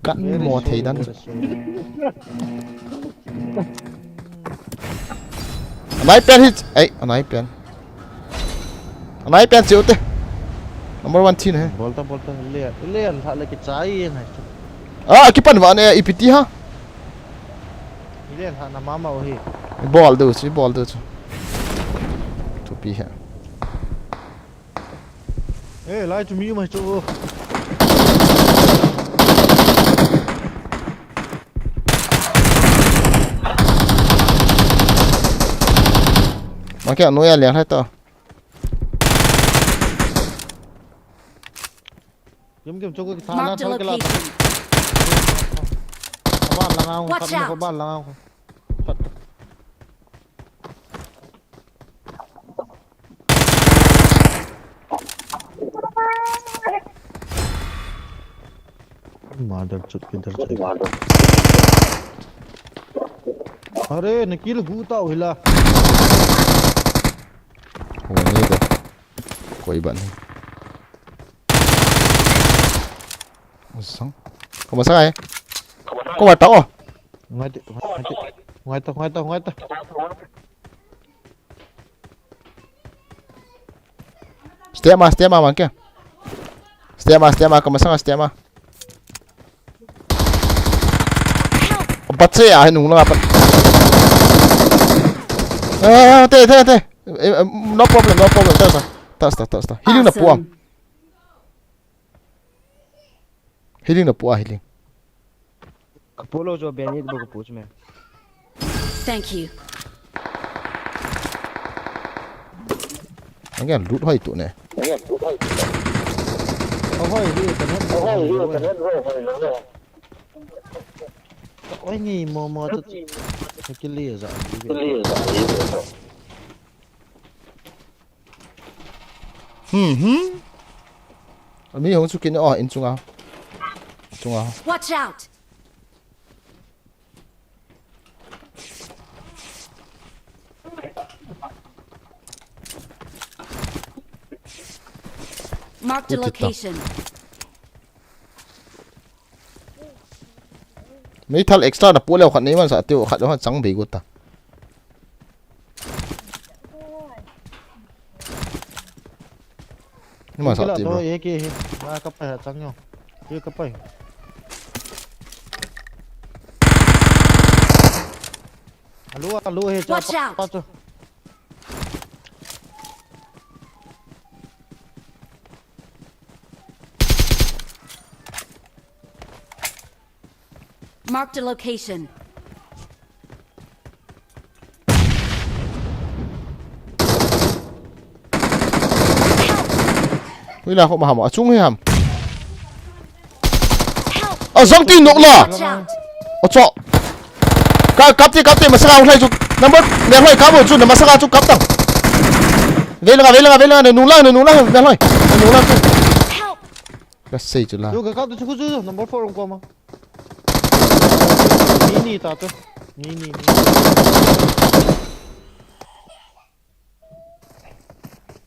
Speaker 1: gắn mò thấy đắn nãy pen hit ấy nãy pen chịu thế number 1 team hai
Speaker 9: Bolta lian tak lagi cai ni.
Speaker 1: kipan wa ne ipt ha
Speaker 9: Lian tak nama mau hi.
Speaker 1: ball tu tu pi ha
Speaker 9: Lai tu mi mai tu.
Speaker 1: Makanya anu ya liang hai to
Speaker 9: Game chỗ cái thang
Speaker 2: Marked a
Speaker 9: thôi cái là.
Speaker 2: location.
Speaker 9: Bạn là nào?
Speaker 2: Watch
Speaker 9: Có
Speaker 2: out.
Speaker 9: bạn là nào? Mother chut किधर चले? अरे nickel भूता हिला.
Speaker 1: Ini tu कोई बात नहीं Sang. Kau masak ai? Kau masak oh?
Speaker 9: Ngoài ta.
Speaker 1: Setiap mah makan. Setiap mah kau masak setiap mah. Empat saya nung apa? Te. No problem. Ta. Healing na puang.
Speaker 2: Awesome.
Speaker 1: Healing na puang healing.
Speaker 9: Kapolo jo bian yit bo puch me.
Speaker 2: Thank you.
Speaker 1: Again, loot hoi tu ne.
Speaker 9: Hoi hi kan het. Oi ni mo tu. Kili za.
Speaker 1: Mi hong su kin in chung a.
Speaker 2: Watch out. Marked a location.
Speaker 1: Mi thal extra na pu leo khat nei man sa tiu khat ho chang be gu ta. Ni ma sa
Speaker 9: Kila
Speaker 1: ti
Speaker 9: to
Speaker 1: bro.
Speaker 9: ye ki ma ka pa chang yo. Ye ka pa. Alu he cha
Speaker 2: Watch out.
Speaker 9: pa cho.
Speaker 2: Marked a location.
Speaker 1: Ui la kho ma ham a chung he ham.
Speaker 2: Help.
Speaker 1: A zong ti nok la.
Speaker 2: Watch out.
Speaker 1: O cho. Kap ti masaka ulai chu. Number ne hoi kap chu na masaka chu kap tang. Vela ne nung lang ne hoi. Ne nung lang chu.
Speaker 2: Help.
Speaker 1: Ka sei chu la.
Speaker 9: Yo ka tu chu number 4 ko ma. Ni ta tu. Ni.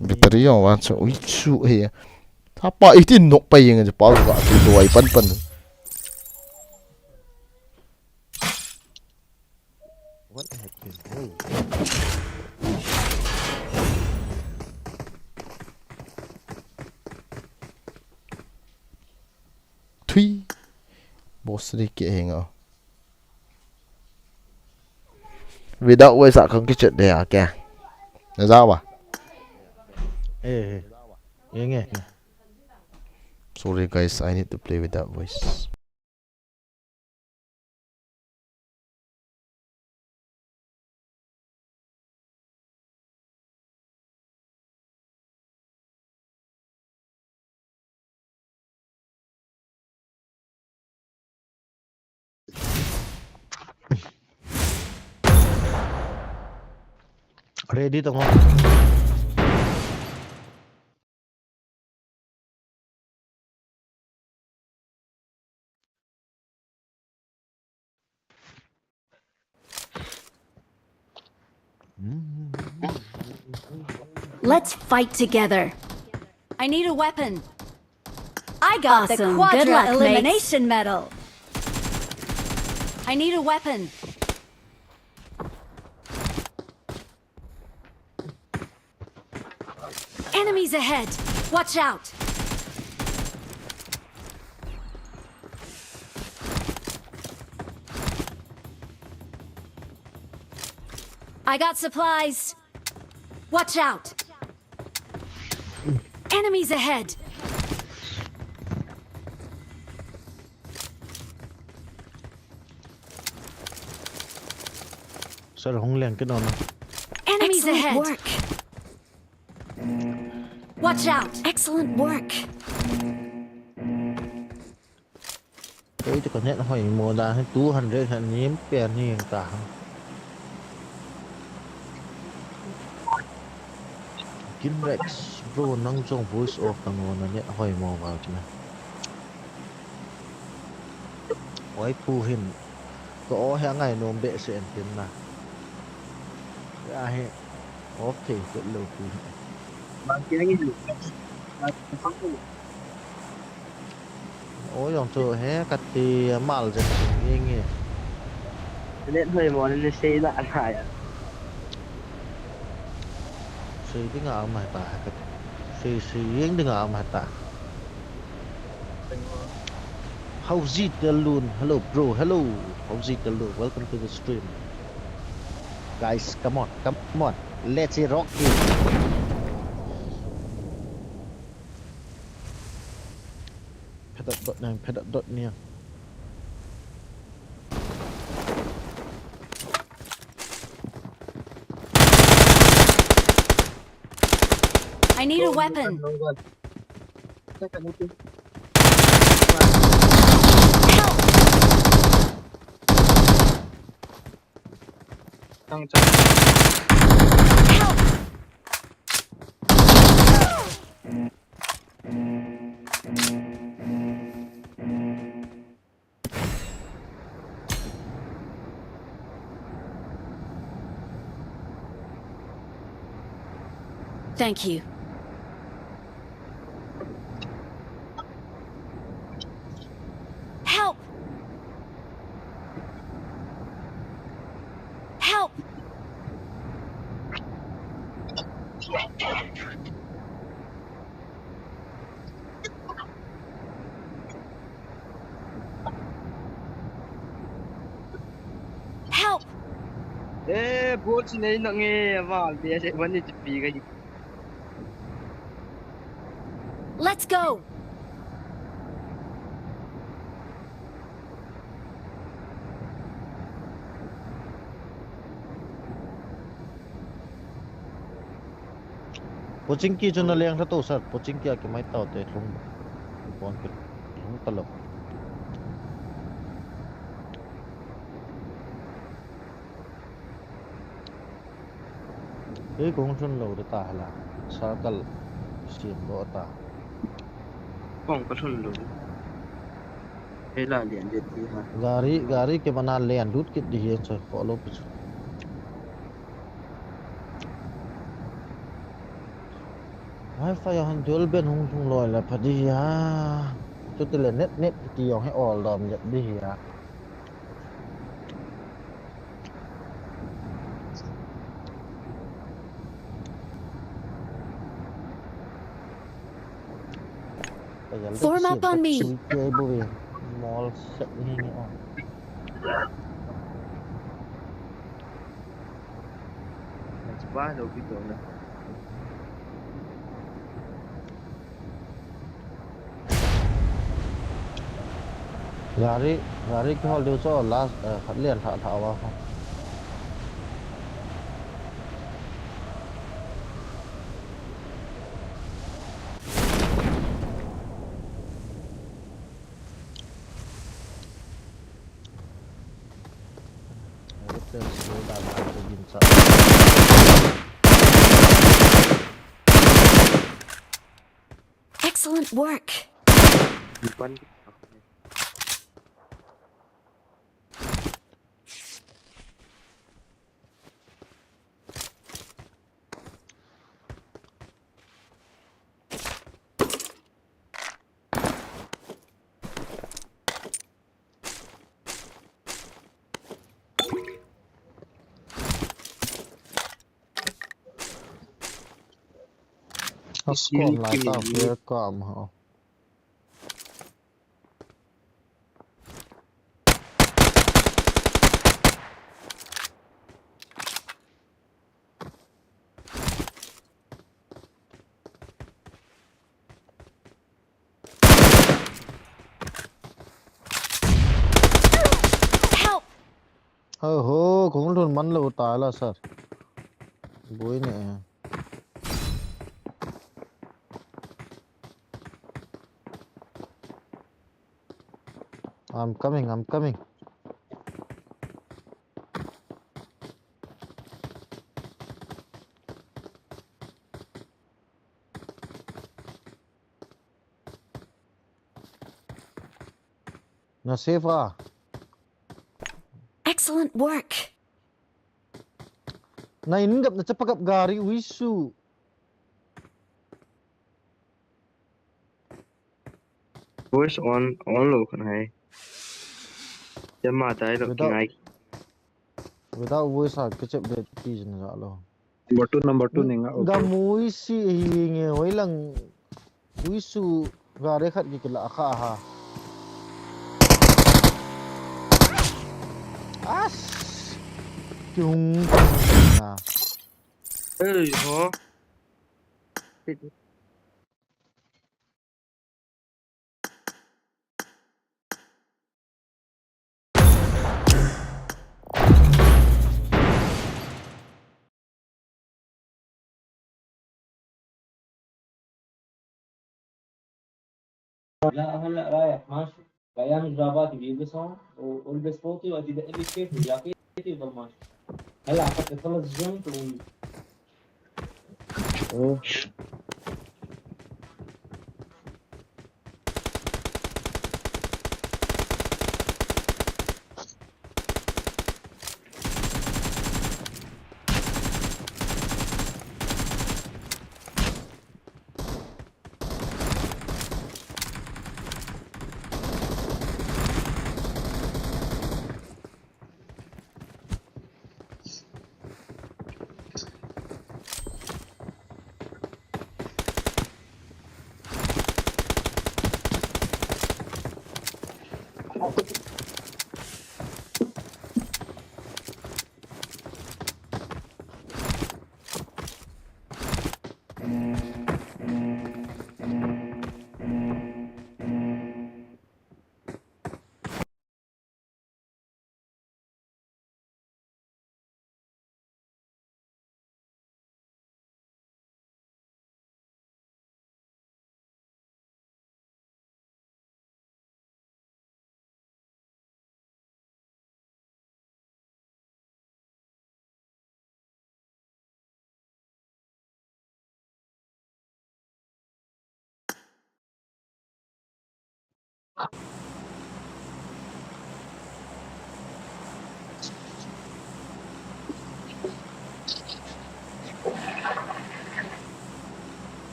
Speaker 1: Battery yo wa chu ui chu he. Tha pa i tin nok pa yeng chu pa ga tu doi pan.
Speaker 9: What happened?
Speaker 1: Thui. Boss ri ke henga. Without way sa không cái chuyện đấy à kìa. Là sao à?
Speaker 9: Eh. Ye nge.
Speaker 1: Sorry guys, I need to play without voice.
Speaker 9: Ready tong.
Speaker 2: Let's fight together. I need a weapon. I got the
Speaker 11: Awesome.
Speaker 2: Quadra
Speaker 11: Good luck,
Speaker 2: Elimination Medal. I need a weapon. Enemies ahead. Watch out. I got supplies. Watch out. Enemies ahead.
Speaker 9: Sir hong leng cái đó nó.
Speaker 2: Enemies
Speaker 11: Excellent
Speaker 2: ahead.
Speaker 11: work.
Speaker 2: Watch out.
Speaker 11: Excellent work.
Speaker 9: Cái thì còn hiện hỏi mua ra hay 200 hẳn nhiễm tiền như hiện tại. Kim Rex bro nang trong voice off tang nó nhẹ hỏi mua vào chứ này. Ôi pu hin. Có hàng ngày nôm bệ sẽ tiền là. Cái off thì tự lâu pu. Ôi dòng thưa hé cắt thì mal rồi nghe nghe.
Speaker 5: Lên hơi món nên xe đã lại à.
Speaker 9: Si tiếng ngạo mà ta si yến tiếng ngạo mà ta. How's it alone? Hello bro, hello. How's it alone? Welcome to the stream. Guys, come on, come on. Let's rock it. Pet up dot near.
Speaker 2: I need a weapon. Help! Thank you. Help! Help! Help!
Speaker 5: بوتش ني نغي فال بيا شي وني تبي غي
Speaker 2: Let's go!
Speaker 9: Pochinki cho nó liang ra tổ sir. Pochinki à cái máy tàu để lung. Bọn cái lung tao lộc. Cái cũng xuân lâu để ta là sao cả xiêm đó ta.
Speaker 5: ป้องก็ทนรู้เวลาเรียนเด็ดที่ฮะ
Speaker 9: Gari के बना liang दूध के दिए sir follow पे. Wi-Fi han dual ben hong sung loi la phadi ha. Chút tele net ti yong hai all dom yat di ha.
Speaker 2: Form up on me.
Speaker 9: Chơi bố về mall set như thế nào.
Speaker 5: บ้านเราพี่ตัวนะ
Speaker 9: Gari cái hall điều cho last phát liền thả vào không.
Speaker 2: Excellent work.
Speaker 5: บ้าน
Speaker 9: Scom lại tao phía còm họ.
Speaker 2: Help!
Speaker 9: Hô cũng luôn bắn lâu tài là sir. Bối nè. I'm coming. Nó safe à?
Speaker 2: Excellent work.
Speaker 9: Này nó gặp nó chấp gặp gari wisu.
Speaker 5: voice on lo kan hai jama tai lo ngai
Speaker 9: Without voice à cái chụp được tí gì nữa rồi.
Speaker 10: Number two ninga okay.
Speaker 9: Gamui si hinge hoi lang wisu gari khat ki kila kha ha. Chung. Nah.
Speaker 5: hả?
Speaker 11: لا هلا رايح ماشي ايام الجرابات بيلبسهم والبس فوطي وقت يدق لي الكيف وجاكيتي وضل ماشي هلا اعتقد خلص الجيم تقوم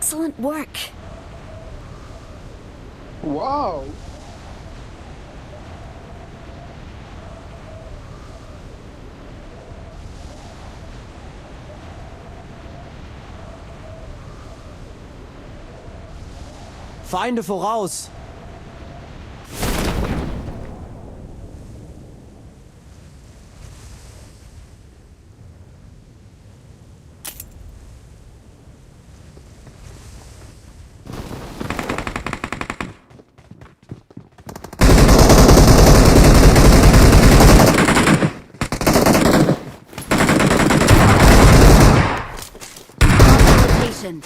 Speaker 2: Excellent work.
Speaker 4: Wow.
Speaker 12: Feinde voraus!
Speaker 2: Location.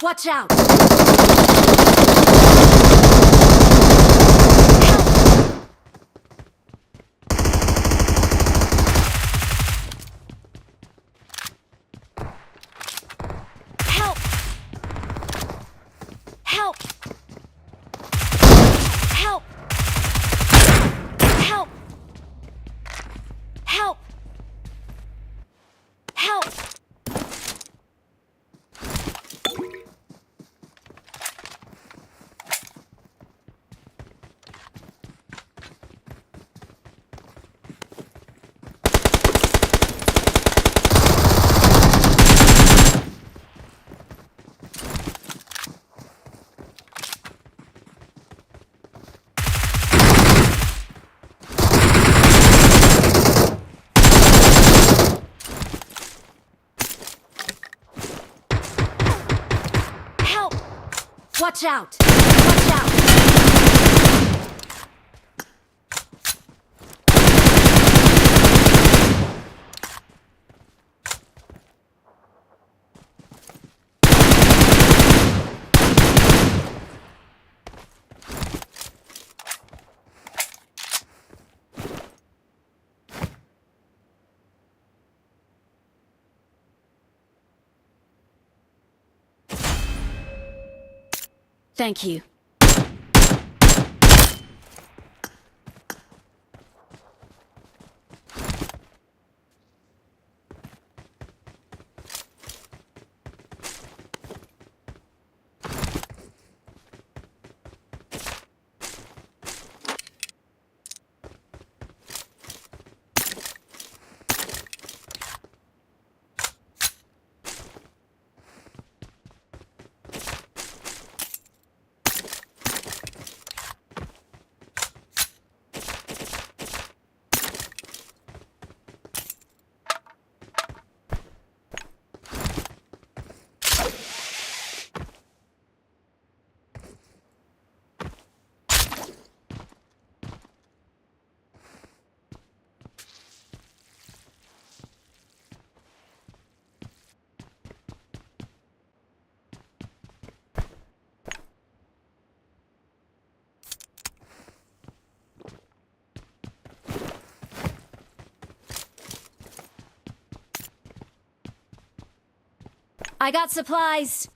Speaker 2: Watch out! Help! Help! Help! Help! Help! Help! Watch out! Watch out! Thank you. I got supplies.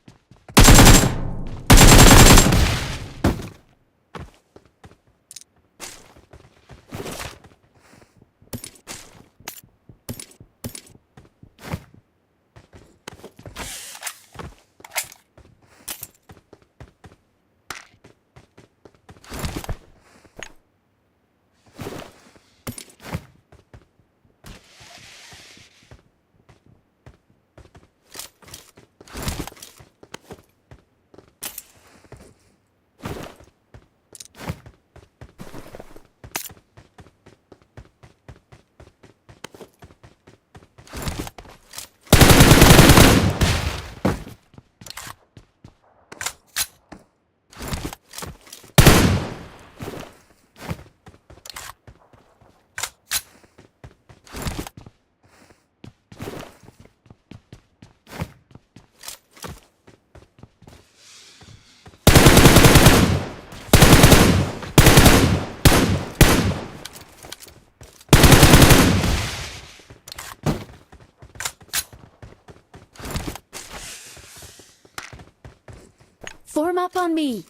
Speaker 2: Form up on me.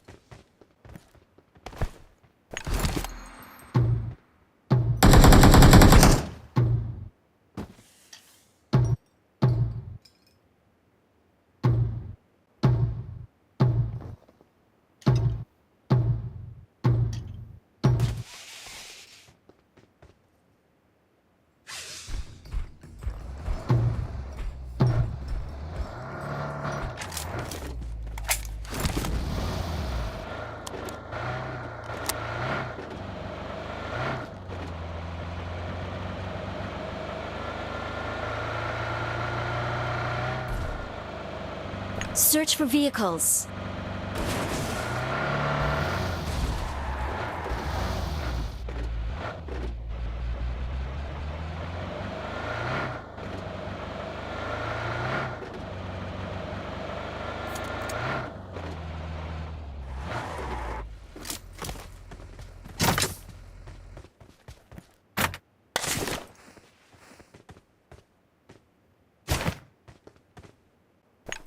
Speaker 2: Search for vehicles.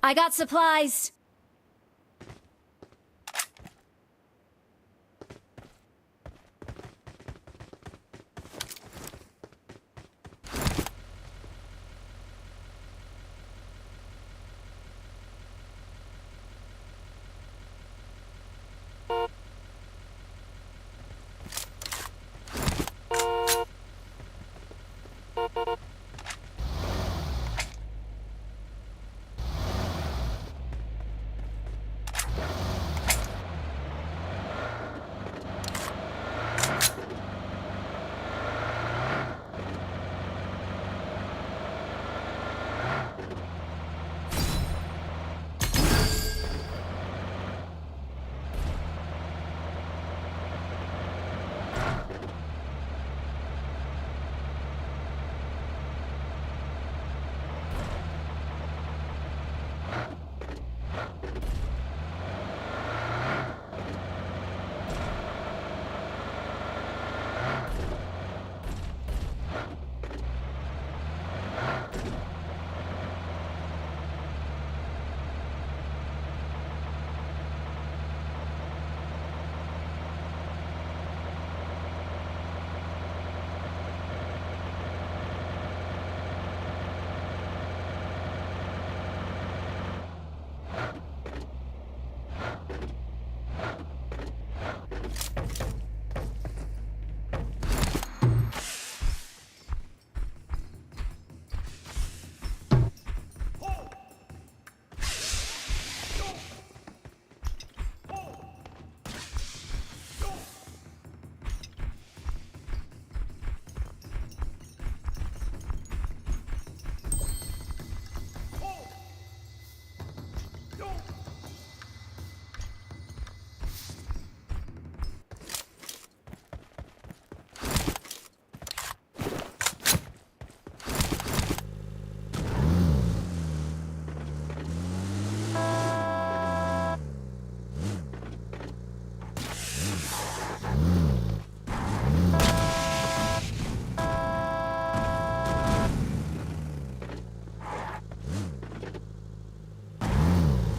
Speaker 2: I got supplies.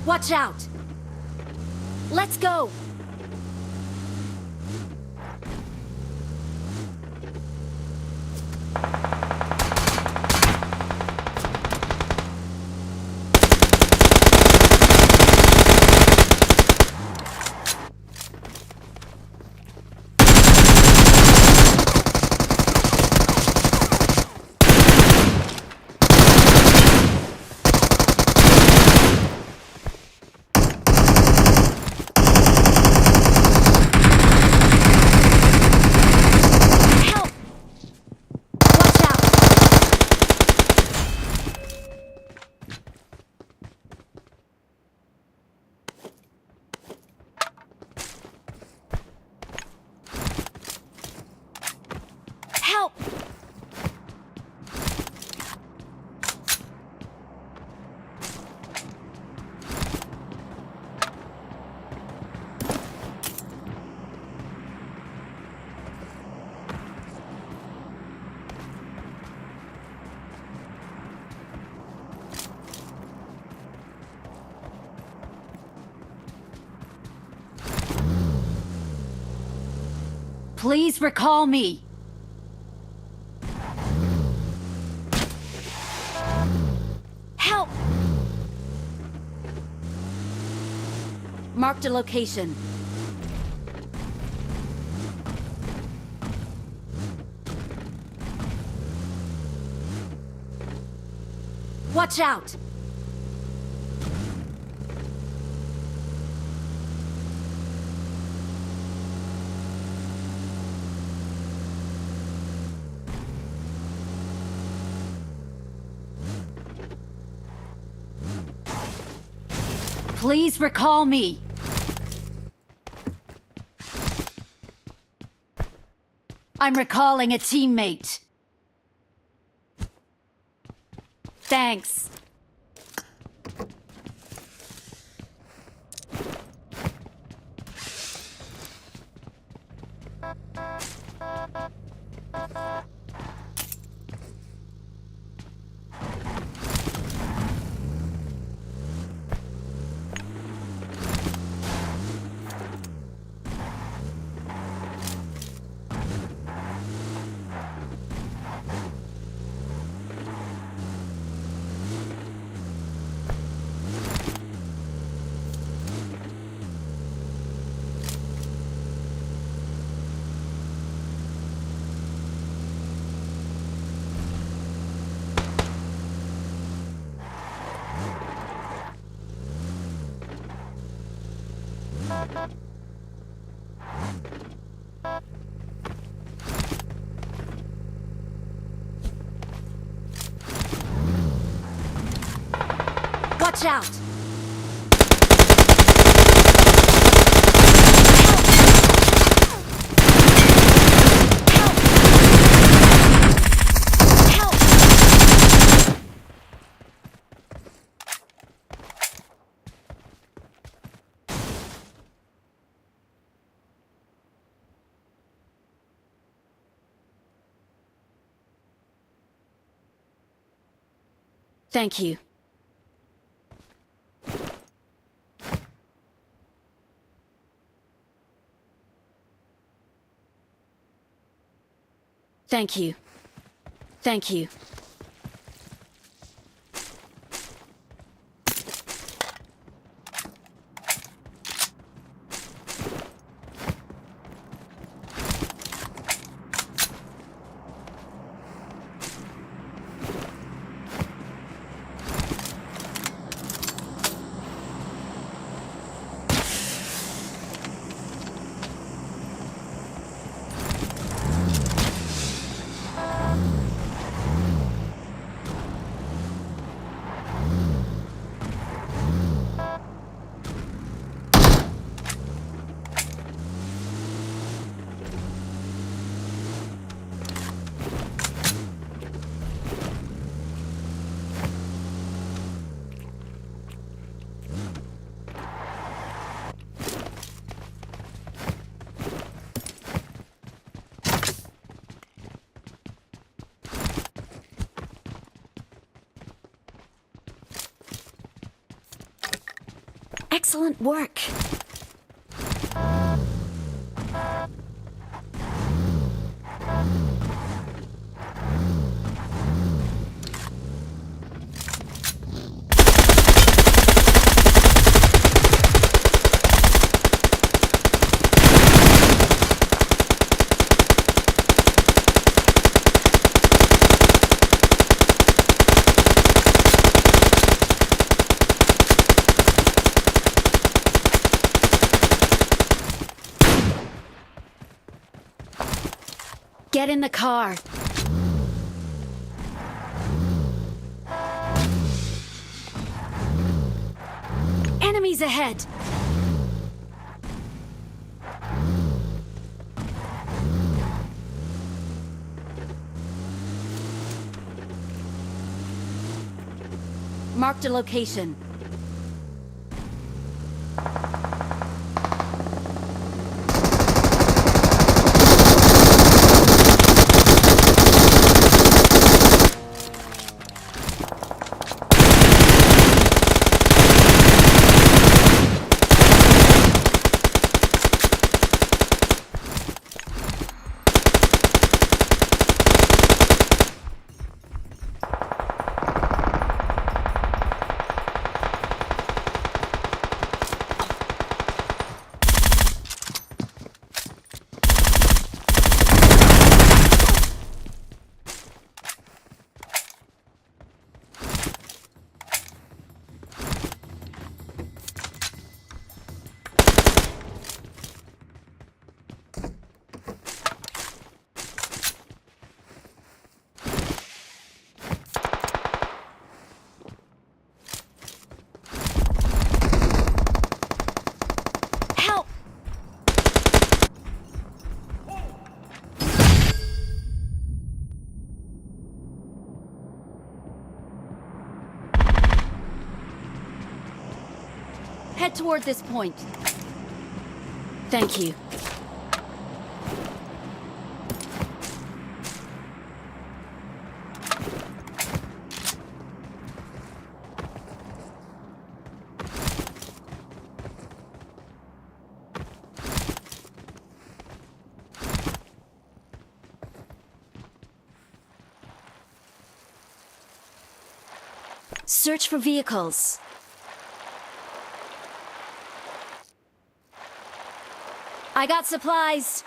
Speaker 2: Watch out! Let's go! Help! Please recall me. Help! Marked a location. Watch out! Please recall me. I'm recalling a teammate. Thanks. Watch out! Thank you. Thank you. Thank you. Excellent work. Get in the car. Enemies ahead. Marked a location. Head toward this point. Thank you. Search for vehicles. I got supplies.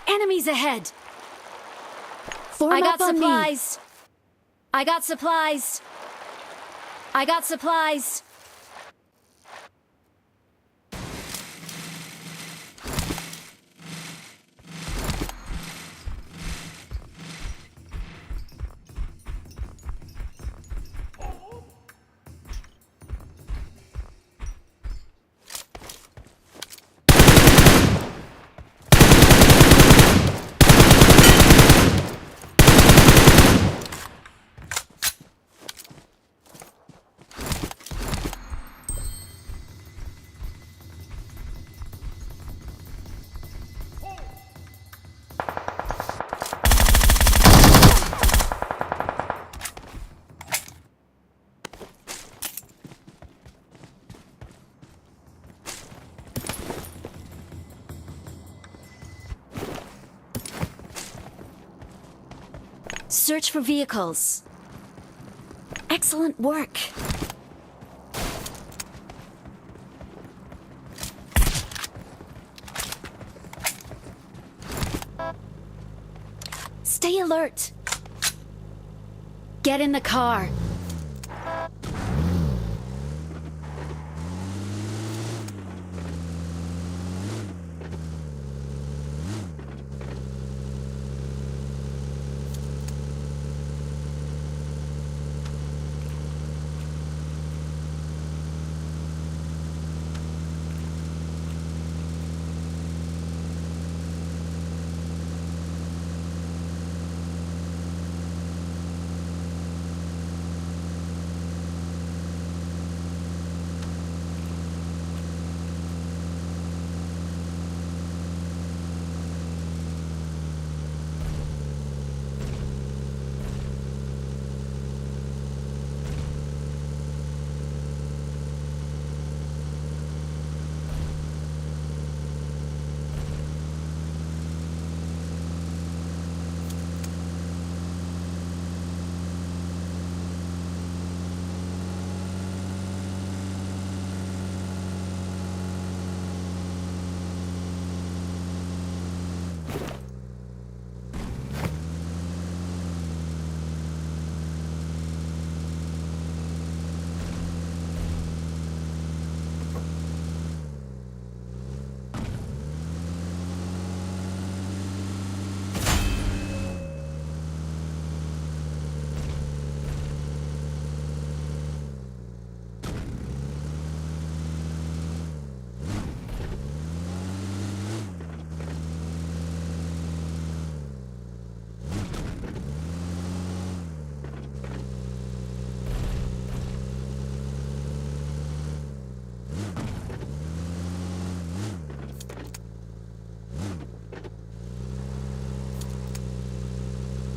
Speaker 2: Enemies ahead. I got supplies. I got supplies. I got supplies. Search for vehicles. Excellent work. Stay alert. Get in the car.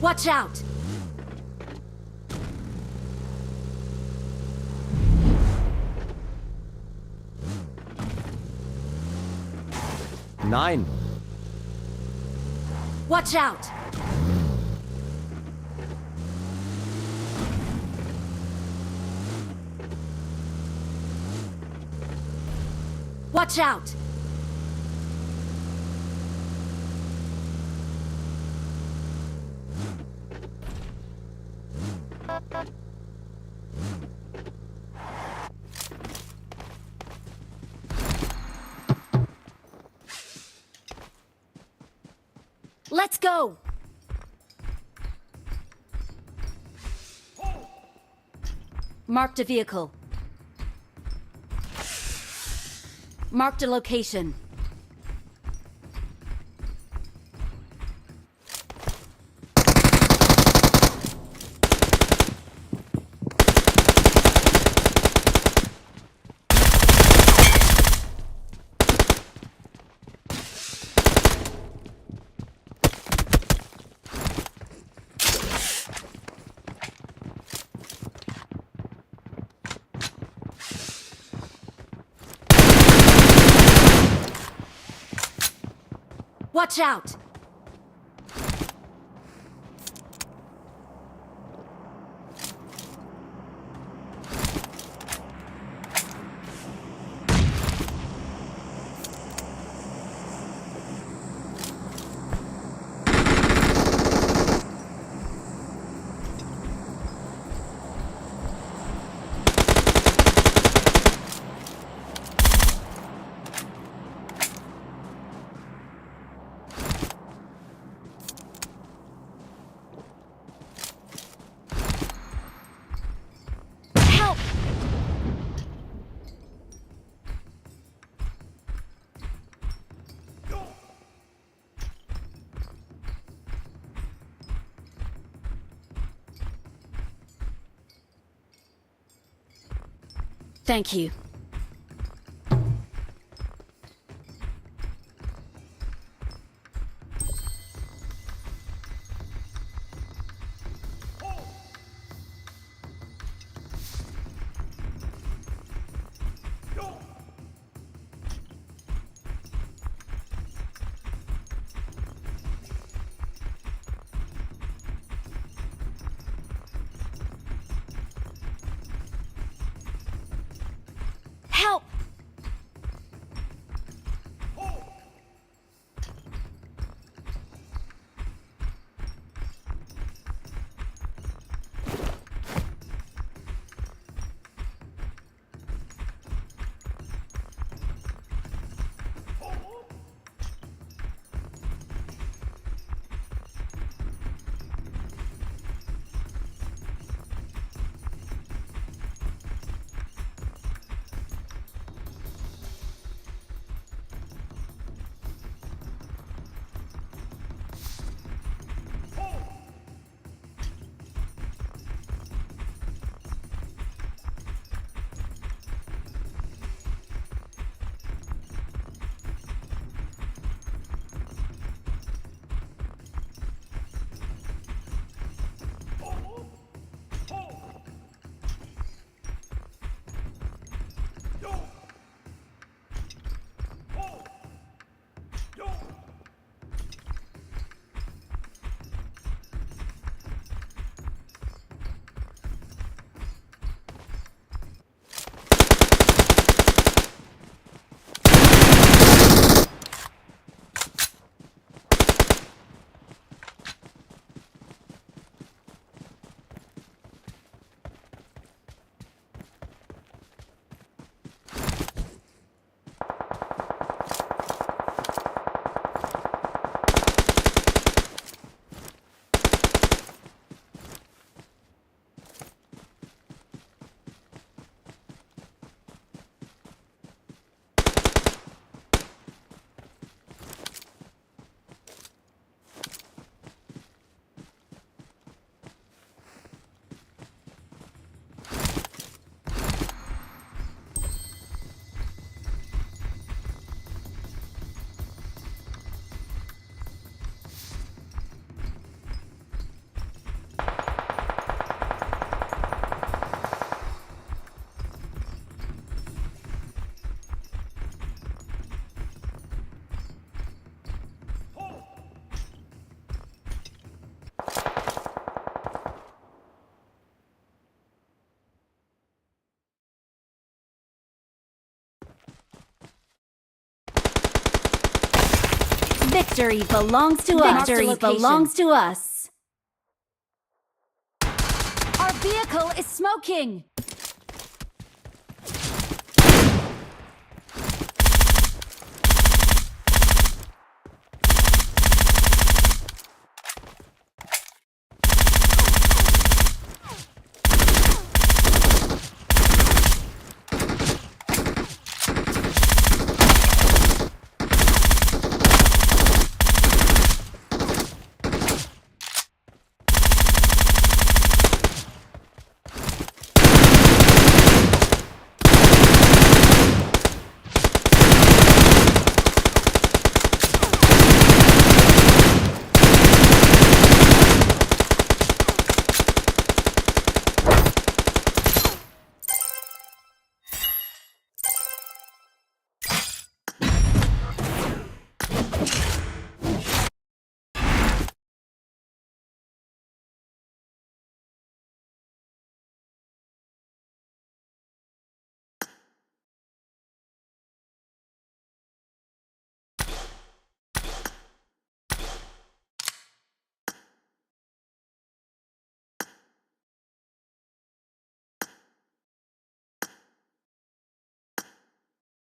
Speaker 2: Watch out!
Speaker 12: Nein.
Speaker 2: Watch out! Watch out! Let's go! Marked a vehicle. Marked a location. Watch out! Help! Thank you. Victory belongs to us. Victory belongs to us. Our vehicle is smoking.